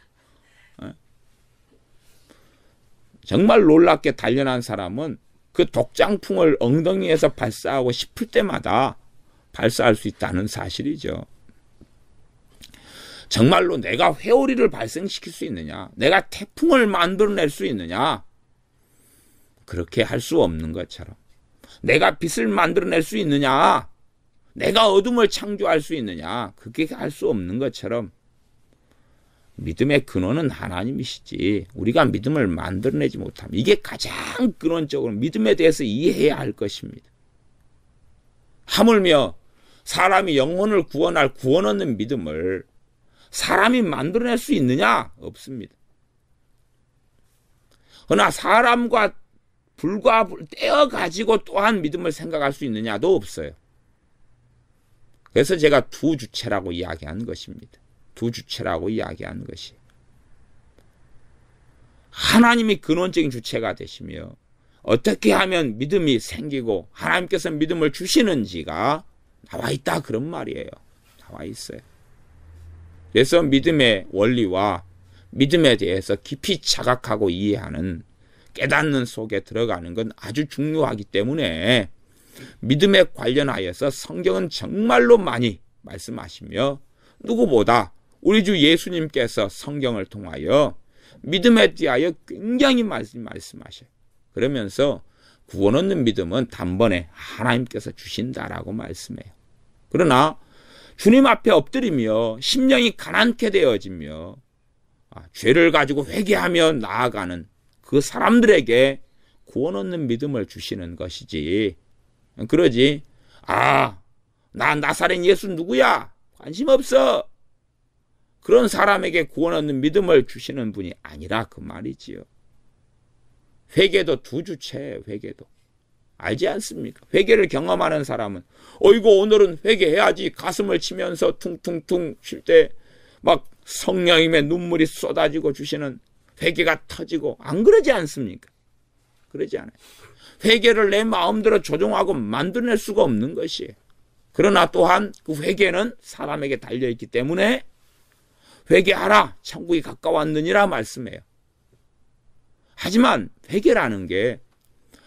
정말 놀랍게 단련한 사람은 그 독장풍을 엉덩이에서 발사하고 싶을 때마다 발사할 수 있다는 사실이죠. 정말로 내가 회오리를 발생시킬 수 있느냐? 내가 태풍을 만들어낼 수 있느냐? 그렇게 할 수 없는 것처럼 내가 빛을 만들어낼 수 있느냐? 내가 어둠을 창조할 수 있느냐? 그렇게 할 수 없는 것처럼 믿음의 근원은 하나님이시지 우리가 믿음을 만들어내지 못하면 이게 가장 근원적으로 믿음에 대해서 이해해야 할 것입니다. 하물며 사람이 영혼을 구원할 구원 얻는 믿음을 사람이 만들어낼 수 있느냐? 없습니다. 그러나 사람과 불과 떼어가지고 또한 믿음을 생각할 수 있느냐도 없어요. 그래서 제가 두 주체라고 이야기한 것입니다. 두 주체라고 이야기한 것이. 하나님이 근원적인 주체가 되시며 어떻게 하면 믿음이 생기고 하나님께서 믿음을 주시는지가 나와 있다 그런 말이에요. 나와 있어요. 그래서 믿음의 원리와 믿음에 대해서 깊이 자각하고 이해하는 깨닫는 속에 들어가는 건 아주 중요하기 때문에 믿음에 관련하여서 성경은 정말로 많이 말씀하시며 누구보다 우리 주 예수님께서 성경을 통하여 믿음에 대하여 굉장히 말씀하셔요. 그러면서 구원 얻는 믿음은 단번에 하나님께서 주신다라고 말씀해요. 그러나 주님 앞에 엎드리며 심령이 가난케 되어지며 죄를 가지고 회개하며 나아가는 그 사람들에게 구원 얻는 믿음을 주시는 것이지. 그러지 나 나사렛 예수 누구야? 관심 없어. 그런 사람에게 구원 얻는 믿음을 주시는 분이 아니라 그 말이지요. 회개도 두 주체예요. 회개도. 알지 않습니까? 회개를 경험하는 사람은 어이구 오늘은 회개해야지 가슴을 치면서 퉁퉁퉁 쉴 때 막 성령님의 눈물이 쏟아지고 주시는 회개가 터지고 안 그러지 않습니까? 그러지 않아요. 회개를 내 마음대로 조종하고 만들어낼 수가 없는 것이에요. 그러나 또한 그 회개는 사람에게 달려있기 때문에 회개하라 천국이 가까웠느니라 말씀해요. 하지만 회개라는 게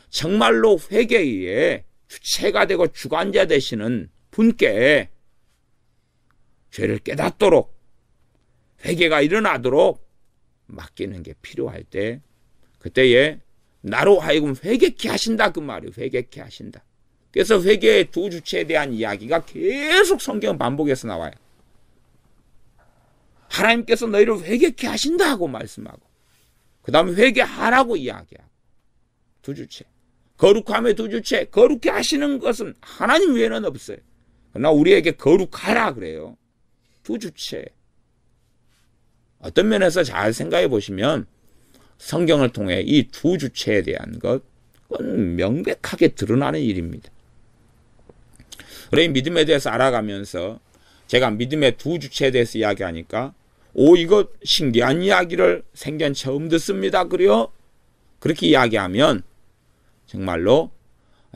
정말로 회개의 주체가 되고 주관자 되시는 분께 죄를 깨닫도록 회개가 일어나도록 맡기는 게 필요할 때 그때에 나로 하여금 회개케 하신다 그 말이에요. 회개케 하신다. 그래서 회개의 두 주체에 대한 이야기가 계속 성경 반복해서 나와요. 하나님께서 너희를 회개케 하신다고 말씀하고 그 다음에 회개하라고 이야기하고 두 주체. 거룩함의 두 주체. 거룩해 하시는 것은 하나님 외에는 없어요. 그러나 우리에게 거룩하라 그래요. 두 주체. 어떤 면에서 잘 생각해 보시면 성경을 통해 이 두 주체에 대한 것은 명백하게 드러나는 일입니다. 그래 믿음에 대해서 알아가면서 제가 믿음의 두 주체에 대해서 이야기하니까 이거 신기한 이야기를 생전 처음 듣습니다. 그래요? 그렇게 이야기하면 정말로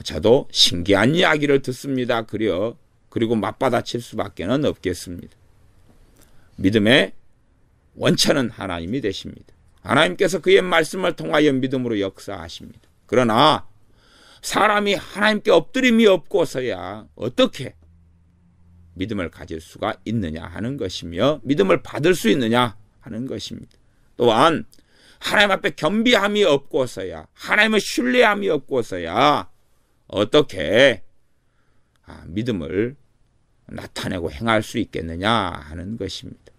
저도 신기한 이야기를 듣습니다. 그래요? 그리고 맞받아칠 수밖에 없겠습니다. 믿음의 원천은 하나님이 되십니다. 하나님께서 그의 말씀을 통하여 믿음으로 역사하십니다. 그러나 사람이 하나님께 엎드림이 없고서야 어떻게 믿음을 가질 수가 있느냐 하는 것이며 믿음을 받을 수 있느냐 하는 것입니다. 또한 하나님 앞에 겸비함이 없고서야, 하나님의 신뢰함이 없고서야 어떻게 믿음을 나타내고 행할 수 있겠느냐 하는 것입니다.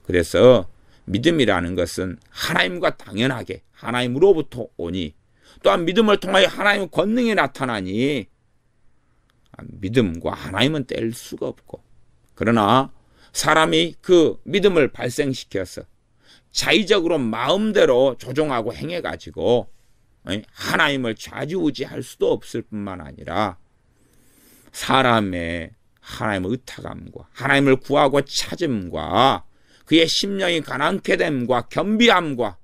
그래서 믿음이라는 것은 하나님과 당연하게 하나님으로부터 오니, 또한 믿음을 통하여 하나님의 권능이 나타나니 믿음과 하나님은 뗄 수가 없고, 그러나 사람이 그 믿음을 발생시켜서 자의적으로 마음대로 조종하고 행해가지고 하나님을 좌지우지할 수도 없을 뿐만 아니라 사람의 하나님의 의탁함과 하나님을 구하고 찾음과 그의 심령이 가난케 됨과 겸비함과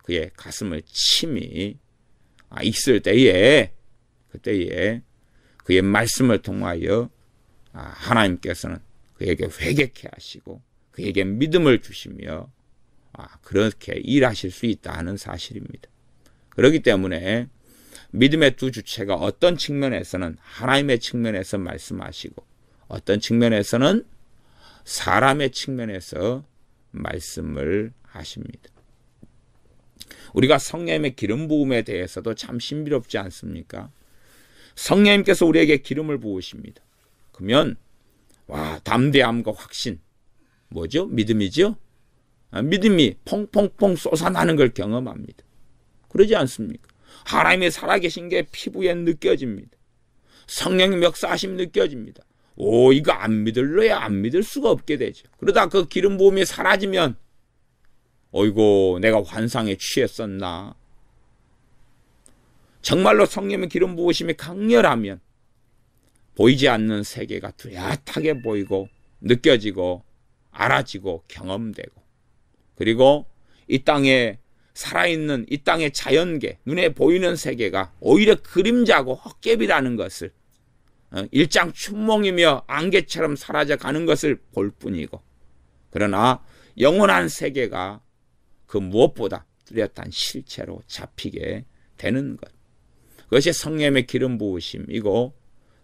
그의 가슴을 침이 있을 때에, 그때에 그의 말씀을 통하여 하나님께서는 그에게 회개케 하시고 그에게 믿음을 주시며 그렇게 일하실 수 있다는 사실입니다. 그렇기 때문에 믿음의 두 주체가 어떤 측면에서는 하나님의 측면에서 말씀하시고 어떤 측면에서는 사람의 측면에서 말씀을 하십니다. 우리가 성령님의 기름 부음에 대해서도 참 신비롭지 않습니까? 성령님께서 우리에게 기름을 부으십니다. 그러면 담대함과 확신, 뭐죠? 믿음이죠? 믿음이 퐁퐁퐁 솟아나는 걸 경험합니다. 그러지 않습니까? 하나님이 살아계신 게 피부에 느껴집니다. 성령의 역사하심이 느껴집니다. 이거 안 믿을래야 안 믿을 수가 없게 되죠. 그러다 그 기름 부음이 사라지면 어이고 내가 환상에 취했었나. 정말로 성령의 기름 부으심이 강렬하면 보이지 않는 세계가 뚜렷하게 보이고 느껴지고 알아지고 경험되고, 그리고 이 땅에 살아있는 이 땅의 자연계, 눈에 보이는 세계가 오히려 그림자고 헛개비라는 것을, 일장춘몽이며 안개처럼 사라져가는 것을 볼 뿐이고, 그러나 영원한 세계가 그 무엇보다 뚜렷한 실체로 잡히게 되는 것, 그것이 성령의 기름 부으심이고,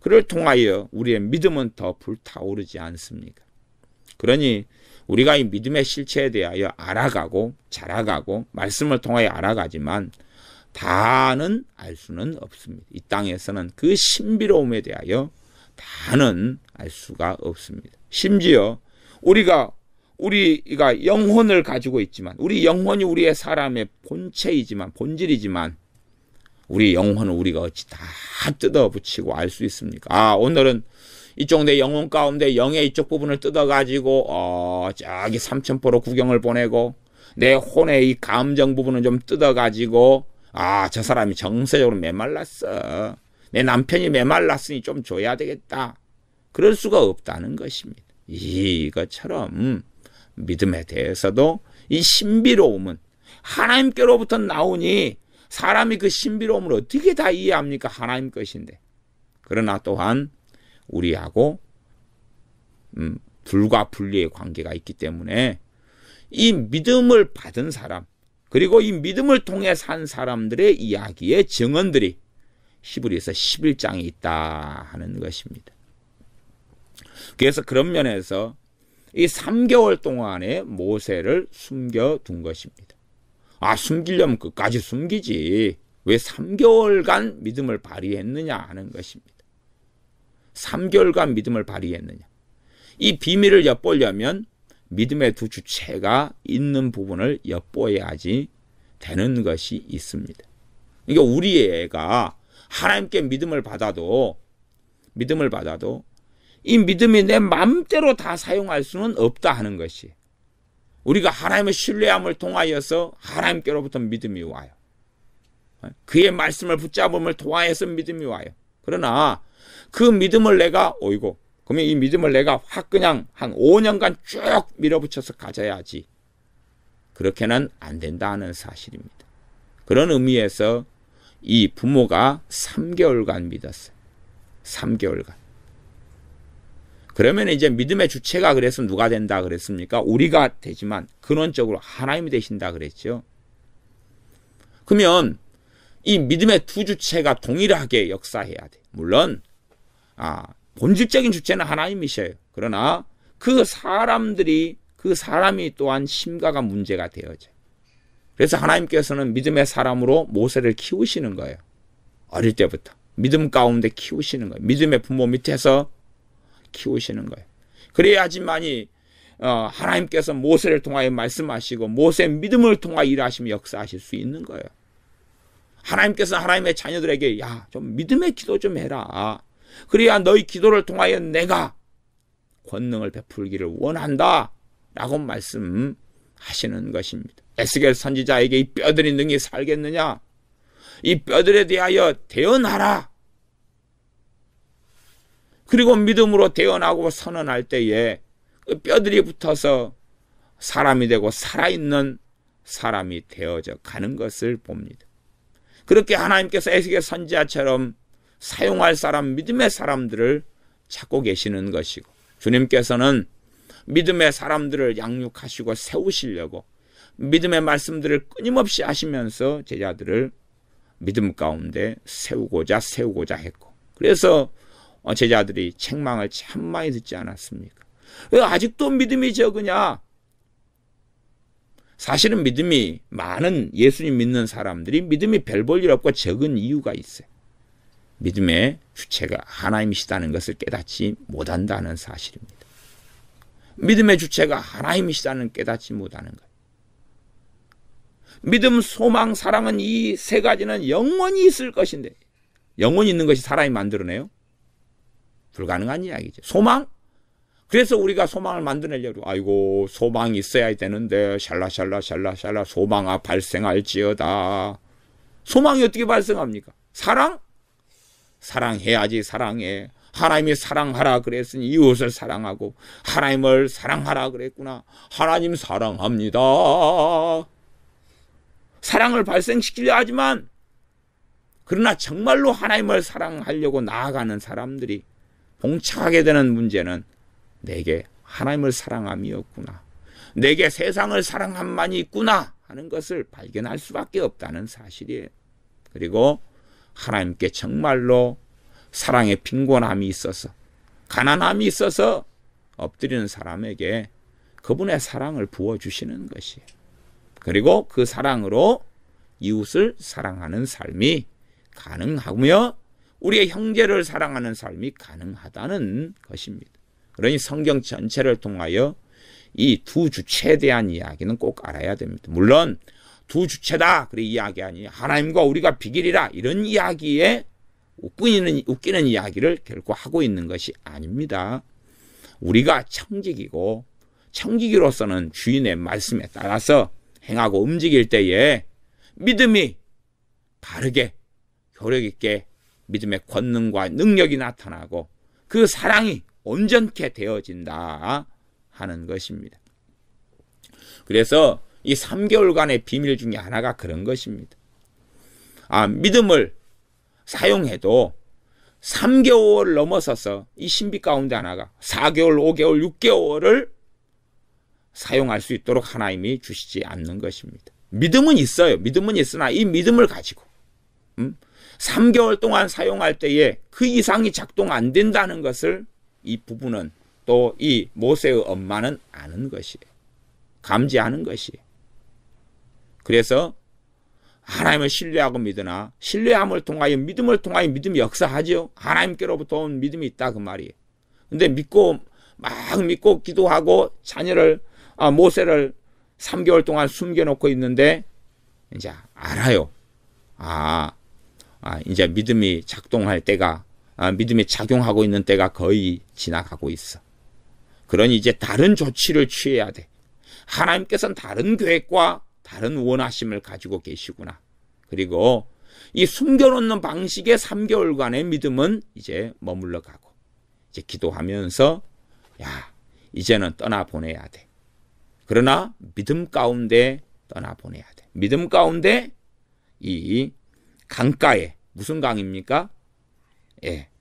그를 통하여 우리의 믿음은 더 불타오르지 않습니까? 그러니 우리가 이 믿음의 실체에 대하여 알아가고 자라가고 말씀을 통하여 알아가지만 다는 알 수는 없습니다. 이 땅에서는 그 신비로움에 대하여 다는 알 수가 없습니다. 심지어 우리가 영혼을 가지고 있지만, 우리 영혼이 우리의 사람의 본체이지만, 본질이지만, 우리 영혼은 우리가 어찌 다 뜯어붙이고 알 수 있습니까? 오늘은 이쪽 내 영혼 가운데 영의 이쪽 부분을 뜯어가지고 저기 삼천포로 구경을 보내고, 내 혼의 이 감정 부분은 좀 뜯어가지고 저 사람이 정서적으로 메말랐어, 내 남편이 메말랐으니 좀 줘야 되겠다, 그럴 수가 없다는 것입니다. 이것처럼 믿음에 대해서도 이 신비로움은 하나님께로부터 나오니 사람이 그 신비로움을 어떻게 다 이해합니까? 하나님 것인데. 그러나 또한 우리하고 불과 분리의 관계가 있기 때문에 이 믿음을 받은 사람, 그리고 이 믿음을 통해 산 사람들의 이야기의 증언들이 히브리서 11장에 있다 하는 것입니다. 그래서 그런 면에서 이 3개월 동안에 모세를 숨겨둔 것입니다. 숨기려면 끝까지 숨기지 왜 3개월간 믿음을 발휘했느냐 하는 것입니다. 3개월간 믿음을 발휘했느냐. 이 비밀을 엿보려면 믿음의 두 주체가 있는 부분을 엿보아야지 되는 것이 있습니다. 그러니까 우리 애가 하나님께 믿음을 받아도 이 믿음이 내 마음대로 다 사용할 수는 없다 하는 것이, 우리가 하나님의 신뢰함을 통하여서 하나님께로부터 믿음이 와요. 그의 말씀을 붙잡음을 통하여서 믿음이 와요. 그러나 그 믿음을 내가 그러면 이 믿음을 내가 확 그냥 한 5년간 쭉 밀어붙여서 가져야지, 그렇게는 안 된다는 사실입니다. 그런 의미에서 이 부모가 3개월간 믿었어요. 3개월간. 그러면 이제 믿음의 주체가 그래서 누가 된다 그랬습니까? 우리가 되지만 근원적으로 하나님이 되신다 그랬죠. 그러면 이 믿음의 두 주체가 동일하게 역사해야 돼. 물론 본질적인 주체는 하나님이셔요. 그러나 그 사람이 또한 심가가 문제가 되어져요. 그래서 하나님께서는 믿음의 사람으로 모세를 키우시는 거예요. 어릴 때부터 믿음 가운데 키우시는 거예요. 믿음의 부모 밑에서 키우시는 거예요. 그래야지만이 하나님께서 모세를 통하여 말씀하시고 모세의 믿음을 통하여 일하시며 역사하실 수 있는 거예요. 하나님께서 하나님의 자녀들에게 좀 믿음의 기도 좀 해라. 그래야 너희 기도를 통하여 내가 권능을 베풀기를 원한다 라고 말씀하시는 것입니다. 에스겔 선지자에게 이 뼈들이 능히 살겠느냐? 이 뼈들에 대하여 대언하라. 그리고 믿음으로 대언하고 선언할 때에 그 뼈들이 붙어서 사람이 되고 살아있는 사람이 되어져 가는 것을 봅니다. 그렇게 하나님께서 에스겔 선지자처럼 사용할 사람, 믿음의 사람들을 찾고 계시는 것이고, 주님께서는 믿음의 사람들을 양육하시고 세우시려고 믿음의 말씀들을 끊임없이 하시면서 제자들을 믿음 가운데 세우고자 했고, 그래서 제자들이 책망을 참 많이 듣지 않았습니까? 왜 아직도 믿음이 적으냐? 사실은 믿음이 많은 예수님 믿는 사람들이 믿음이 별 볼 일 없고 적은 이유가 있어요. 믿음의 주체가 하나님이시다는 것을 깨닫지 못한다는 사실입니다. 믿음의 주체가 하나님이시다는 깨닫지 못하는 것. 믿음, 소망, 사랑은 이 세 가지는 영원히 있을 것인데, 영원히 있는 것이 사람이 만들어내요? 불가능한 이야기죠. 소망? 그래서 우리가 소망을 만들어내려고, 아이고 소망이 있어야 되는데 샬라샬라 소망아 발생할지어다. 소망이 어떻게 발생합니까? 사랑? 사랑해야지. 사랑해. 하나님이 사랑하라 그랬으니 이웃을 사랑하고 하나님을 사랑하라 그랬구나. 하나님 사랑합니다. 사랑을 발생시키려 하지만, 그러나 정말로 하나님을 사랑하려고 나아가는 사람들이 봉착하게 되는 문제는 내게 하나님을 사랑함이었구나, 내게 세상을 사랑함만이 있구나 하는 것을 발견할 수밖에 없다는 사실이에요. 그리고 하나님께 정말로 사랑의 빈곤함이 있어서, 가난함이 있어서 엎드리는 사람에게 그분의 사랑을 부어주시는 것이에요. 그리고 그 사랑으로 이웃을 사랑하는 삶이 가능하며 우리의 형제를 사랑하는 삶이 가능하다는 것입니다. 그러니 성경 전체를 통하여 이 두 주체에 대한 이야기는 꼭 알아야 됩니다. 물론 두 주체다 그래 이야기하니 하나님과 우리가 비길이라 이런 이야기에 웃기는 이야기를 결코 하고 있는 것이 아닙니다. 우리가 청지기고 청지기로서는 주인의 말씀에 따라서 행하고 움직일 때에 믿음이 바르게 효력 있게 믿음의 권능과 능력이 나타나고 그 사랑이 온전케 되어진다 하는 것입니다. 그래서 이 3개월간의 비밀 중에 하나가 그런 것입니다. 믿음을 사용해도 3개월 넘어서서 이 신비 가운데 하나가 4개월, 5개월, 6개월을 사용할 수 있도록 하나님이 주시지 않는 것입니다. 믿음은 있어요. 믿음은 있으나 이 믿음을 가지고 3개월 동안 사용할 때에 그 이상이 작동 안 된다는 것을 이 부부는 또 이 모세의 엄마는 아는 것이에요. 감지하는 것이에요. 그래서 하나님을 신뢰하고 믿으나 신뢰함을 통하여 믿음을 통하여 믿음이 역사하죠. 하나님께로부터 온 믿음이 있다 그 말이에요. 근데 막 믿고 기도하고 자녀를 모세를 3개월 동안 숨겨놓고 있는데 이제 알아요. 이제 믿음이 작동할 때가 믿음이 작용하고 있는 때가 거의 지나가고 있어. 그러니 이제 다른 조치를 취해야 돼. 하나님께서는 다른 계획과 다른 원하심을 가지고 계시구나. 그리고 이 숨겨놓는 방식의 3개월간의 믿음은 이제 머물러 가고 이제 기도하면서 이제는 떠나보내야 돼. 그러나 믿음 가운데 떠나보내야 돼. 믿음 가운데 이 강가에 무슨 강입니까?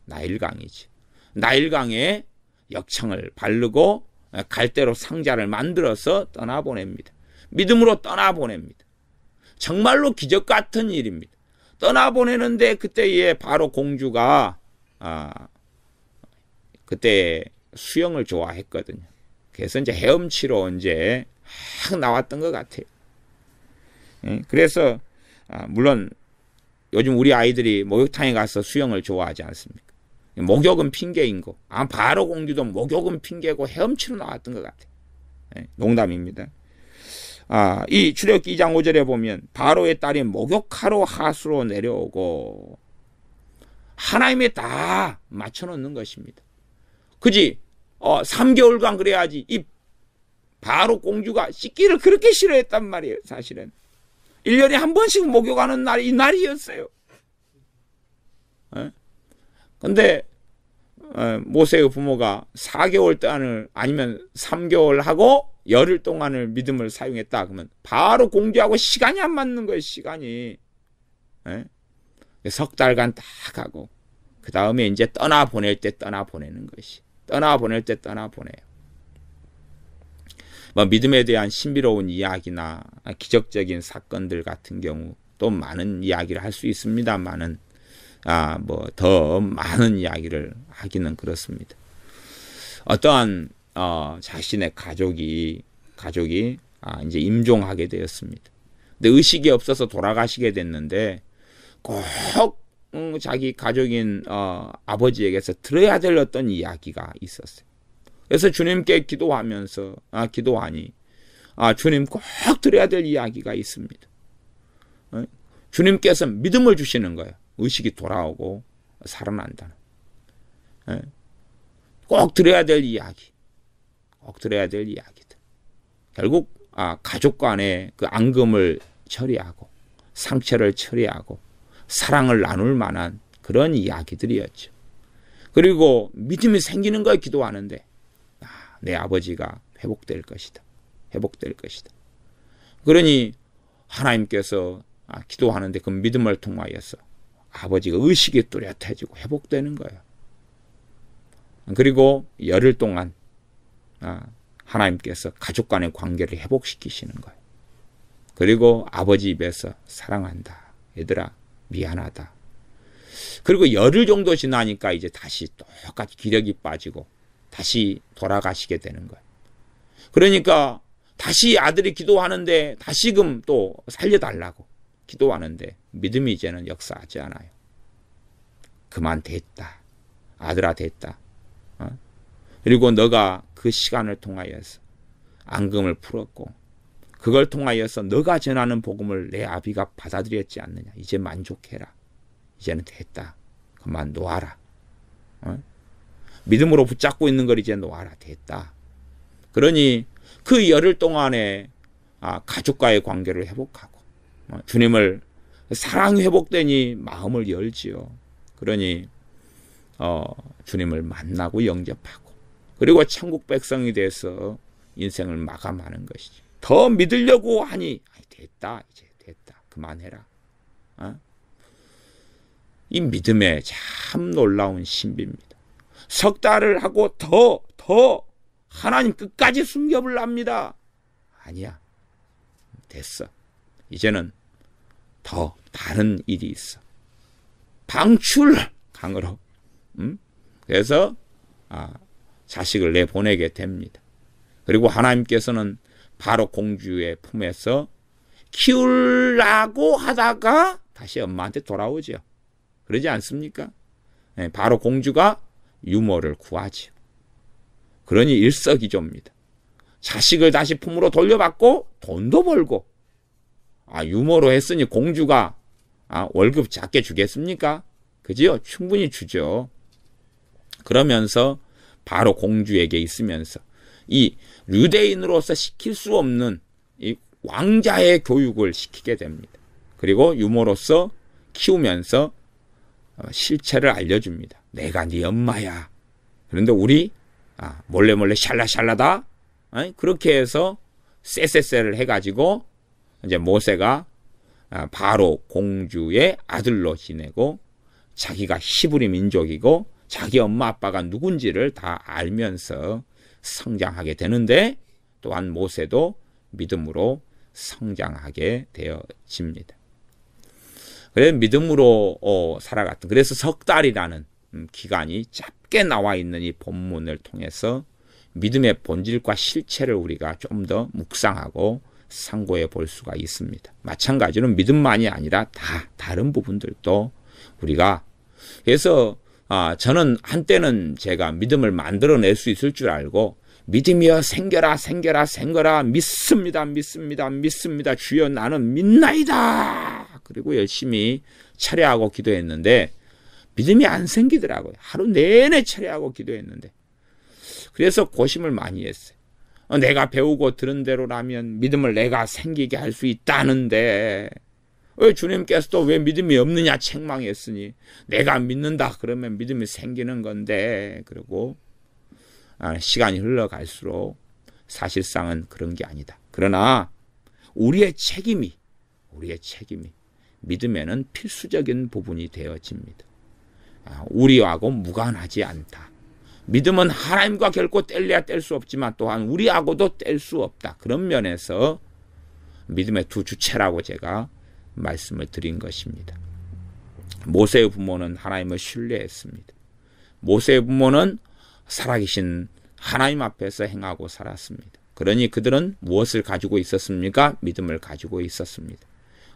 나일강이지. 나일강에 역청을 바르고 갈대로 상자를 만들어서 떠나보냅니다. 믿음으로 떠나보냅니다. 정말로 기적 같은 일입니다. 떠나보내는데 그때에 바로 공주가 그때 수영을 좋아했거든요. 그래서 이제 헤엄치러 이제 막 나왔던 것 같아요. 그래서 물론 요즘 우리 아이들이 목욕탕에 가서 수영을 좋아하지 않습니까? 목욕은 핑계인 거. 바로 공주도 목욕은 핑계고 헤엄치러 나왔던 것 같아요. 농담입니다. 이 출애굽기 2장 5절에 보면 바로의 딸이 목욕하러 하수로 내려오고 하나님이 다 맞춰놓는 것입니다. 그지? 3개월간 그래야지. 이 바로 공주가 씻기를 그렇게 싫어했단 말이에요. 사실은 1년에 한 번씩 목욕하는 날이 이 날이었어요. 근데 모세의 부모가 4개월 동안을 아니면 3개월 하고 열흘 동안을 믿음을 사용했다. 그러면 바로 공주하고 시간이 안 맞는 거예요. 시간이. 석 달간 딱 하고 그 다음에 이제 떠나보낼 때 떠나보내는 것이. 떠나보낼 때 떠나보내요. 믿음에 대한 신비로운 이야기나 기적적인 사건들 같은 경우 또 많은 이야기를 할 수 있습니다만은 더 많은 이야기를 하기는 그렇습니다. 어떠한 자신의 가족이 이제 임종하게 되었습니다. 근데 의식이 없어서 돌아가시게 됐는데 꼭 자기 가족인 아버지에게서 들어야 될 어떤 이야기가 있었어요. 그래서 주님께 기도하니 주님 꼭 들어야 될 이야기가 있습니다. 주님께서 믿음을 주시는 거예요. 의식이 돌아오고 살아난다는. 꼭 들어야 될 이야기. 꼭 들어야 될 이야기들. 결국 가족 간의 그 앙금을 처리하고 상처를 처리하고 사랑을 나눌 만한 그런 이야기들이었죠. 그리고 믿음이 생기는 걸 기도하는데 내 아버지가 회복될 것이다. 회복될 것이다. 그러니 하나님께서 기도하는데 그 믿음을 통하여서 아버지가 의식이 뚜렷해지고 회복되는 거예요. 그리고 열흘 동안 하나님께서 가족 간의 관계를 회복시키시는 거예요. 그리고 아버지 입에서 사랑한다. 얘들아 미안하다. 그리고 열흘 정도 지나니까 이제 다시 똑같이 기력이 빠지고 다시 돌아가시게 되는 거예요. 그러니까 다시 아들이 기도하는데 다시금 또 살려달라고 기도하는데 믿음이 이제는 역사하지 않아요. 그만 됐다. 아들아 됐다. 그리고 너가 그 시간을 통하여서 앙금을 풀었고 그걸 통하여서 너가 전하는 복음을 내 아비가 받아들였지 않느냐. 이제 만족해라. 이제는 됐다. 그만 놓아라. 믿음으로 붙잡고 있는 걸 이제 놓아라. 됐다. 그러니 그 열흘 동안에 가족과의 관계를 회복하고 주님을 사랑이 회복되니 마음을 열지요. 그러니 주님을 만나고 영접하고 그리고 천국 백성이 돼서 인생을 마감하는 것이지. 더 믿으려고 하니 됐다. 이제 됐다. 그만해라. 이 믿음의 참 놀라운 신비입니다. 석 달을 하고 더 하나님 끝까지 숨겨보랍니다. 아니야. 됐어. 이제는 더 다른 일이 있어. 방출강으로. 그래서 자식을 내보내게 됩니다. 그리고 하나님께서는 바로 공주의 품에서 키우려고 하다가 다시 엄마한테 돌아오죠. 그러지 않습니까? 바로 공주가 유모를 구하죠. 그러니 일석이조입니다. 자식을 다시 품으로 돌려받고 돈도 벌고 유모로 했으니 공주가 월급 작게 주겠습니까? 그지요? 충분히 주죠. 그러면서 바로 공주에게 있으면서 이 유대인으로서 시킬 수 없는 이 왕자의 교육을 시키게 됩니다. 그리고 유모로서 키우면서 실체를 알려줍니다. 내가 네 엄마야. 그런데 우리 몰래 샬라샬라다 그렇게 해서 쎄쎄쎄를 해가지고 이제 모세가 바로 공주의 아들로 지내고 자기가 히브리 민족이고 자기 엄마 아빠가 누군지를 다 알면서 성장하게 되는데 또한 모세도 믿음으로 성장하게 되어집니다. 그래서 믿음으로 살아갔던. 그래서 석 달이라는 기간이 짧게 나와 있는 이 본문을 통해서 믿음의 본질과 실체를 우리가 좀 더 묵상하고 상고해 볼 수가 있습니다. 마찬가지로 믿음만이 아니라 다른 부분들도 우리가, 그래서 저는 한때는 제가 믿음을 만들어낼 수 있을 줄 알고 믿음이여 생겨라 믿습니다 주여 나는 믿나이다. 그리고 열심히 철회하고 기도했는데 믿음이 안 생기더라고요. 하루 내내 철회하고 기도했는데. 그래서 고심을 많이 했어요. 내가 배우고 들은 대로라면 믿음을 내가 생기게 할 수 있다는데 왜 주님께서도 왜 믿음이 없느냐 책망했으니 내가 믿는다 그러면 믿음이 생기는 건데. 그리고 시간이 흘러갈수록 사실상은 그런 게 아니다. 그러나 우리의 책임이 믿음에는 필수적인 부분이 되어집니다. 우리하고 무관하지 않다. 믿음은 하나님과 결코 뗄래야 뗄 수 없지만 또한 우리하고도 뗄 수 없다. 그런 면에서 믿음의 두 주체라고 제가 말씀을 드린 것입니다. 모세의 부모는 하나님을 신뢰했습니다. 모세의 부모는 살아계신 하나님 앞에서 행하고 살았습니다. 그러니 그들은 무엇을 가지고 있었습니까? 믿음을 가지고 있었습니다.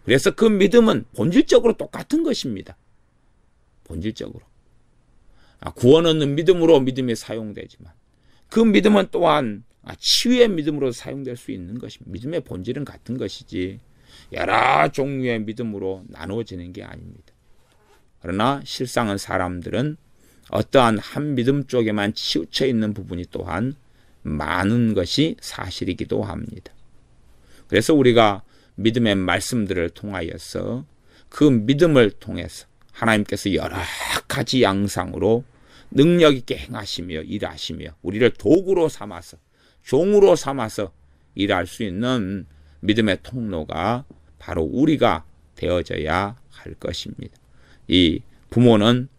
그래서 그 믿음은 본질적으로 똑같은 것입니다. 본질적으로. 구원 얻는 믿음으로 믿음이 사용되지만 그 믿음은 또한 치유의 믿음으로 사용될 수 있는 것입니다. 믿음의 본질은 같은 것이지 여러 종류의 믿음으로 나누어지는 게 아닙니다. 그러나 실상은 사람들은 어떠한 한 믿음 쪽에만 치우쳐 있는 부분이 또한 많은 것이 사실이기도 합니다. 그래서 우리가 믿음의 말씀들을 통하여서 그 믿음을 통해서 하나님께서 여러 가지 양상으로 능력 있게 행하시며 일하시며 우리를 도구로 삼아서 종으로 삼아서 일할 수 있는 믿음의 통로가 바로 우리가 되어져야 할 것입니다. 이 부모는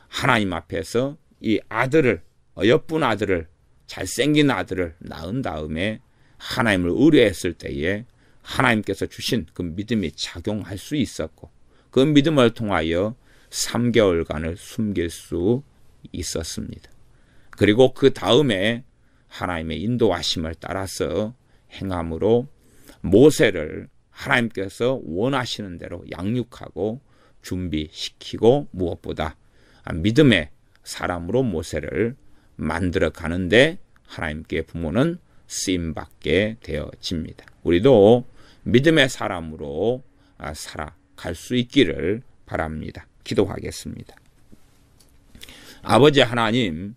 하나님 앞에서 이 아들을, 어여쁜 아들을, 잘생긴 아들을 낳은 다음에 하나님을 의뢰했을 때에 하나님께서 주신 그 믿음이 작용할 수 있었고 그 믿음을 통하여 3개월간을 숨길 수 있었습니다. 그리고 그 다음에 하나님의 인도하심을 따라서 행함으로 모세를 하나님께서 원하시는 대로 양육하고 준비시키고 무엇보다 믿음의 사람으로 모세를 만들어 가는데 하나님께 부모는 쓰임받게 되어집니다. 우리도 믿음의 사람으로 살아갈 수 있기를 바랍니다. 기도하겠습니다. 아버지 하나님,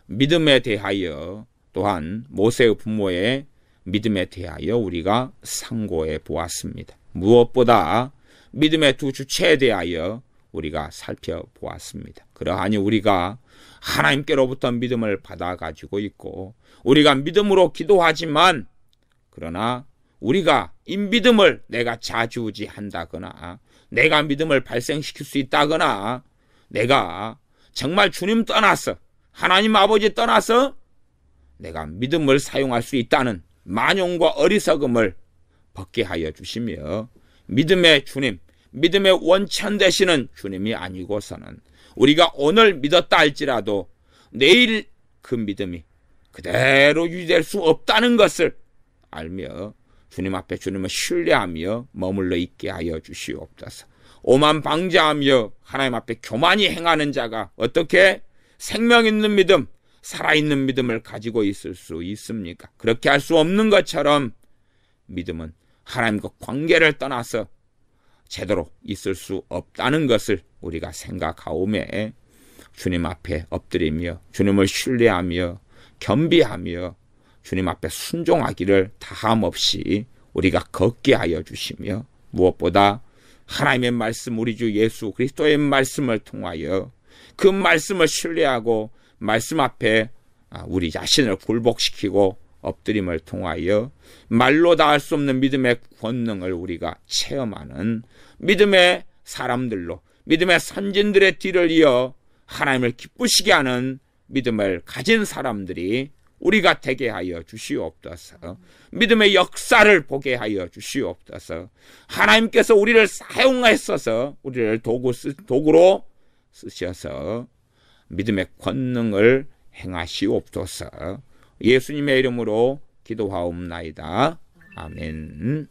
믿음에 대하여 또한 모세의 부모의 믿음에 대하여 우리가 상고해 보았습니다. 무엇보다 믿음의 두 주체에 대하여 우리가 살펴보았습니다. 그러하니 우리가 하나님께로부터 믿음을 받아가지고 있고 우리가 믿음으로 기도하지만 그러나 우리가 이 믿음을 내가 좌지우지한다거나 내가 믿음을 발생시킬 수 있다거나 내가 정말 주님 떠나서 하나님 아버지 떠나서 내가 믿음을 사용할 수 있다는 만용과 어리석음을 벗게 하여 주시며 믿음의 주님, 믿음의 원천 되시는 주님이 아니고서는 우리가 오늘 믿었다 할지라도 내일 그 믿음이 그대로 유지될 수 없다는 것을 알며 주님 앞에 주님을 신뢰하며 머물러 있게 하여 주시옵소서. 오만 방자하며 하나님 앞에 교만히 행하는 자가 어떻게 생명 있는 믿음, 살아있는 믿음을 가지고 있을 수 있습니까? 그렇게 할 수 없는 것처럼 믿음은 하나님과 관계를 떠나서 제대로 있을 수 없다는 것을 우리가 생각하오매 주님 앞에 엎드리며 주님을 신뢰하며 겸비하며 주님 앞에 순종하기를 다함없이 우리가 걷게 하여 주시며 무엇보다 하나님의 말씀 우리 주 예수 그리스도의 말씀을 통하여 그 말씀을 신뢰하고 말씀 앞에 우리 자신을 굴복시키고 엎드림을 통하여 말로 다 할 수 없는 믿음의 권능을 우리가 체험하는 믿음의 사람들로 믿음의 선진들의 뒤를 이어 하나님을 기쁘시게 하는 믿음을 가진 사람들이 우리가 되게 하여 주시옵소서. 믿음의 역사를 보게 하여 주시옵소서. 하나님께서 우리를 사용하셔서 우리를 도구로 쓰셔서 믿음의 권능을 행하시옵소서. 예수님의 이름으로 기도하옵나이다. 아멘.